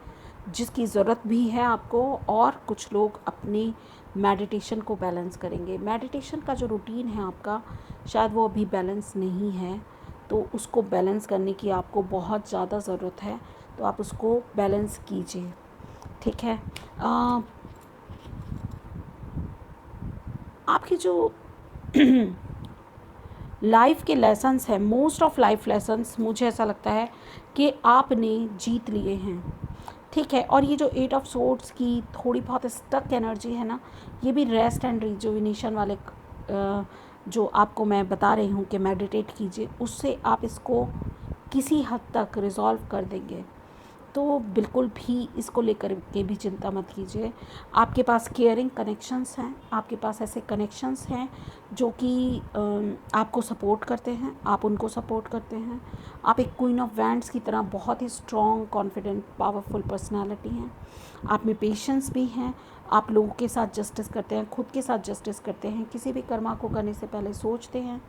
जिसकी ज़रूरत भी है आपको, और कुछ लोग अपनी मेडिटेशन को बैलेंस करेंगे। मेडिटेशन का जो रूटीन है आपका, शायद वो अभी बैलेंस नहीं है, तो उसको बैलेंस करने की आपको बहुत ज़्यादा ज़रूरत है, तो आप उसको बैलेंस कीजिए, ठीक है। आपकी जो लाइफ के लेसन्स हैं, मोस्ट ऑफ लाइफ लेसन्स मुझे ऐसा लगता है कि आपने जीत लिए हैं, ठीक है। और ये जो 8 ऑफ सोर्ड्स की थोड़ी बहुत स्टक एनर्जी है ना, ये भी रेस्ट एंड रिजुविनेशन वाले जो आपको मैं बता रही हूँ कि मेडिटेट कीजिए, उससे आप इसको किसी हद तक रिज़ॉल्व कर देंगे। तो बिल्कुल भी इसको लेकर के भी चिंता मत कीजिए। आपके पास केयरिंग कनेक्शंस हैं, आपके पास ऐसे कनेक्शंस हैं जो कि आपको सपोर्ट करते हैं, आप उनको सपोर्ट करते हैं। आप एक क्वीन ऑफ वैंड्स की तरह बहुत ही स्ट्रॉन्ग, कॉन्फिडेंट, पावरफुल पर्सनालिटी हैं। आप में पेशेंस भी हैं, आप लोगों के साथ जस्टिस करते हैं, खुद के साथ जस्टिस करते हैं, किसी भी कर्मा को करने से पहले सोचते हैं,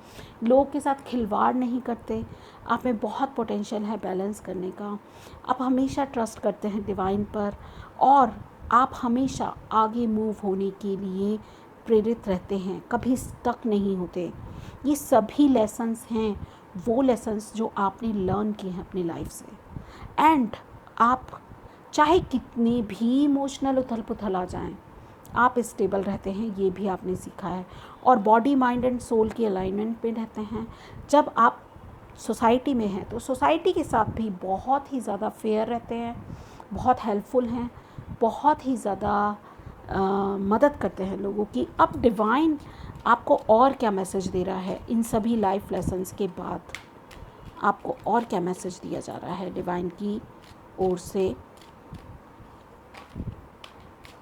लोगों के साथ खिलवाड़ नहीं करते। आप में बहुत पोटेंशियल है बैलेंस करने का। आप हमेशा ट्रस्ट करते हैं डिवाइन पर, और आप हमेशा आगे मूव होने के लिए प्रेरित रहते हैं, कभी स्टक नहीं होते। ये सभी लेसन्स हैं, वो लेसन्स जो आपने लर्न किए हैं अपनी लाइफ से। एंड आप चाहे कितने भी इमोशनल उथल पुथल आ जाएं, आप स्टेबल रहते हैं, ये भी आपने सीखा है। और बॉडी, माइंड एंड सोल की अलाइनमेंट में रहते हैं। जब आप सोसाइटी में हैं तो सोसाइटी के साथ भी बहुत ही ज़्यादा फेयर रहते हैं, बहुत हेल्पफुल हैं, बहुत ही ज़्यादा मदद करते हैं लोगों की। अब डिवाइन आपको और क्या मैसेज दे रहा है इन सभी लाइफ लेसन्स के बाद? आपको और क्या मैसेज दिया जा रहा है डिवाइन की ओर से?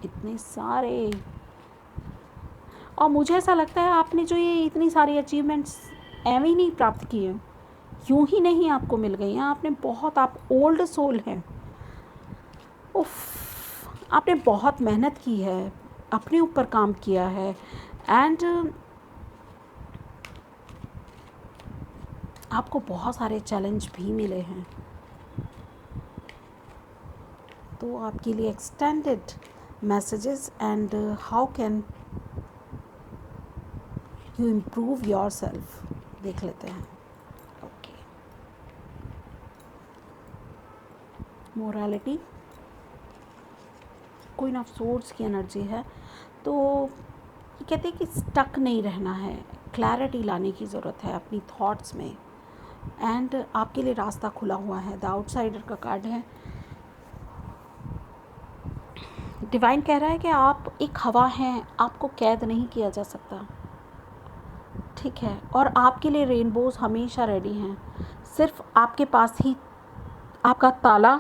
इतने सारे, और मुझे ऐसा लगता है आपने जो ये इतनी सारी अचीवमेंट्स एवं ही नहीं प्राप्त किए, यूं ही नहीं आपको मिल गई हैं। आपने बहुत, आप ओल्ड सोल हैं। उफ, आपने बहुत मेहनत की है, अपने ऊपर काम किया है, एंड आपको बहुत सारे चैलेंज भी मिले हैं। तो आपके लिए extended messages and how can you improve your self देख लेते हैं। Okay, morality, queen of swords की एनर्जी है। तो ये कहते हैं कि स्टक नहीं रहना है, क्लैरिटी लाने की ज़रूरत है अपनी थॉट्स में, एंड आपके लिए रास्ता खुला हुआ है। द आउटसाइडर का कार्ड है। डिवाइन कह रहा है कि आप एक हवा हैं, आपको कैद नहीं किया जा सकता, ठीक है। और आपके लिए रेनबोज हमेशा रेडी हैं। सिर्फ आपके पास ही आपका ताला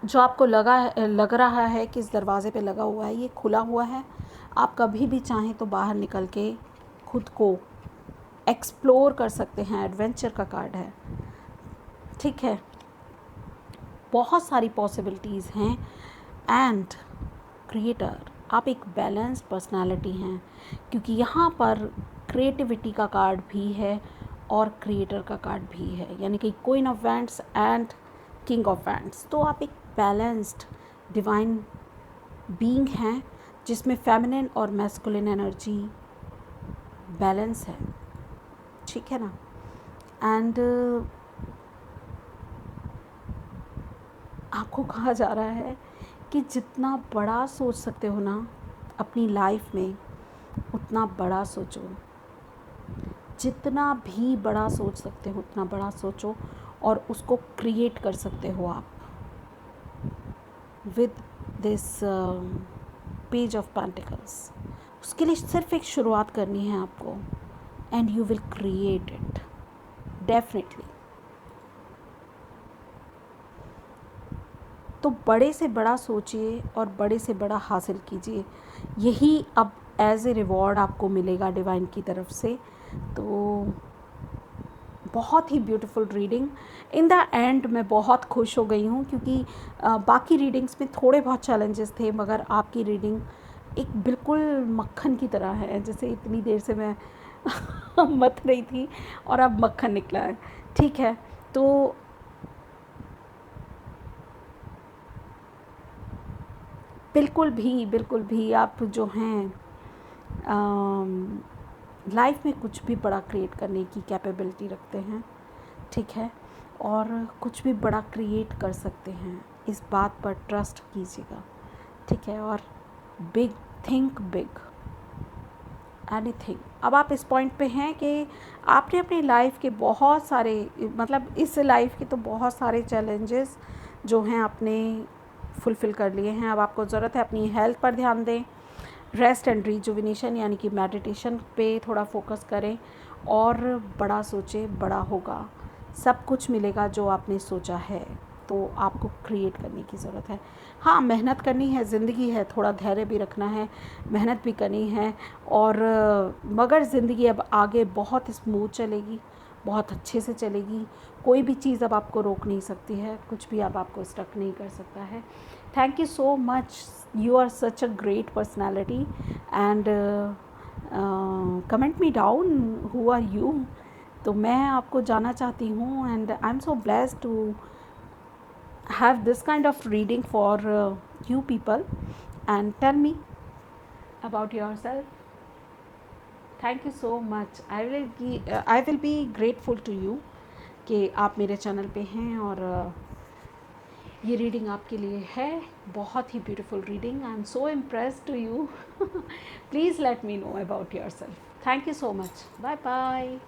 जो आपको लग रहा है कि इस दरवाज़े पे लगा हुआ है, ये खुला हुआ है। आप कभी भी चाहें तो बाहर निकल के खुद को एक्सप्लोर कर सकते हैं। एडवेंचर का कार्ड है, ठीक है। बहुत सारी पॉसिबिलिटीज़ हैं। एंड क्रिएटर, आप एक बैलेंस पर्सनालिटी हैं, क्योंकि यहाँ पर क्रिएटिविटी का कार्ड भी है और क्रिएटर का कार्ड भी है, यानी कि queen of wands and king of wands. तो आप एक बैलेंस्ड डिवाइन बीइंग हैं, जिसमें फेमिनिन और मैस्कुलिन एनर्जी बैलेंस है, ठीक है ना। एंड आपको कहा जा रहा है कि जितना बड़ा सोच सकते हो ना अपनी लाइफ में, उतना बड़ा सोचो। जितना भी बड़ा सोच सकते हो उतना बड़ा सोचो, और उसको क्रिएट कर सकते हो आप with this page of pentacles. उसके लिए सिर्फ एक शुरुआत करनी है आपको, and you will create it definitely. तो बड़े से बड़ा सोचिए और बड़े से बड़ा हासिल कीजिए, यही अब एज ए रिवॉर्ड आपको मिलेगा डिवाइन की तरफ से। तो बहुत ही beautiful reading. In the end मैं बहुत खुश हो गई हूँ, क्योंकि बाकी रीडिंग्स में थोड़े बहुत चैलेंजेस थे, मगर आपकी रीडिंग एक बिल्कुल मक्खन की तरह है। जैसे इतनी देर से मैं मत रही थी और अब मक्खन निकला है, ठीक है। तो बिल्कुल भी आप जो हैं लाइफ में कुछ भी बड़ा क्रिएट करने की कैपेबिलिटी रखते हैं, ठीक है। और कुछ भी बड़ा क्रिएट कर सकते हैं, इस बात पर ट्रस्ट कीजिएगा, ठीक है। और बिग, थिंक बिग, एनीथिंग। अब आप इस पॉइंट पे हैं कि आपने अपनी लाइफ के बहुत सारे, मतलब इस लाइफ के तो बहुत सारे चैलेंजेस जो हैं आपने फुलफ़िल कर लिए हैं। अब आपको ज़रूरत है अपनी हेल्थ पर ध्यान दें, रेस्ट एंड रिजुविनेशन यानी कि मेडिटेशन पे थोड़ा फोकस करें और बड़ा सोचें, बड़ा होगा, सब कुछ मिलेगा जो आपने सोचा है। तो आपको क्रिएट करने की ज़रूरत है। हाँ, मेहनत करनी है, ज़िंदगी है, थोड़ा धैर्य भी रखना है, मेहनत भी करनी है। और मगर ज़िंदगी अब आगे बहुत स्मूथ चलेगी, बहुत अच्छे से चलेगी। कोई भी चीज़ अब आपको रोक नहीं सकती है, कुछ भी अब आपको स्टक नहीं कर सकता है। Thank you so much, you are such a great personality and comment me down who are you. तो मैं आपको जानना चाहती हूँ and I am so blessed to have this kind of reading for you people, and tell me about yourself. Thank you so much. I will be grateful to you कि आप मेरे चैनल पे हैं और ये रीडिंग आपके लिए है। बहुत ही beautiful reading. I am so impressed to you. Please let me know about yourself. Thank you so much. Bye bye.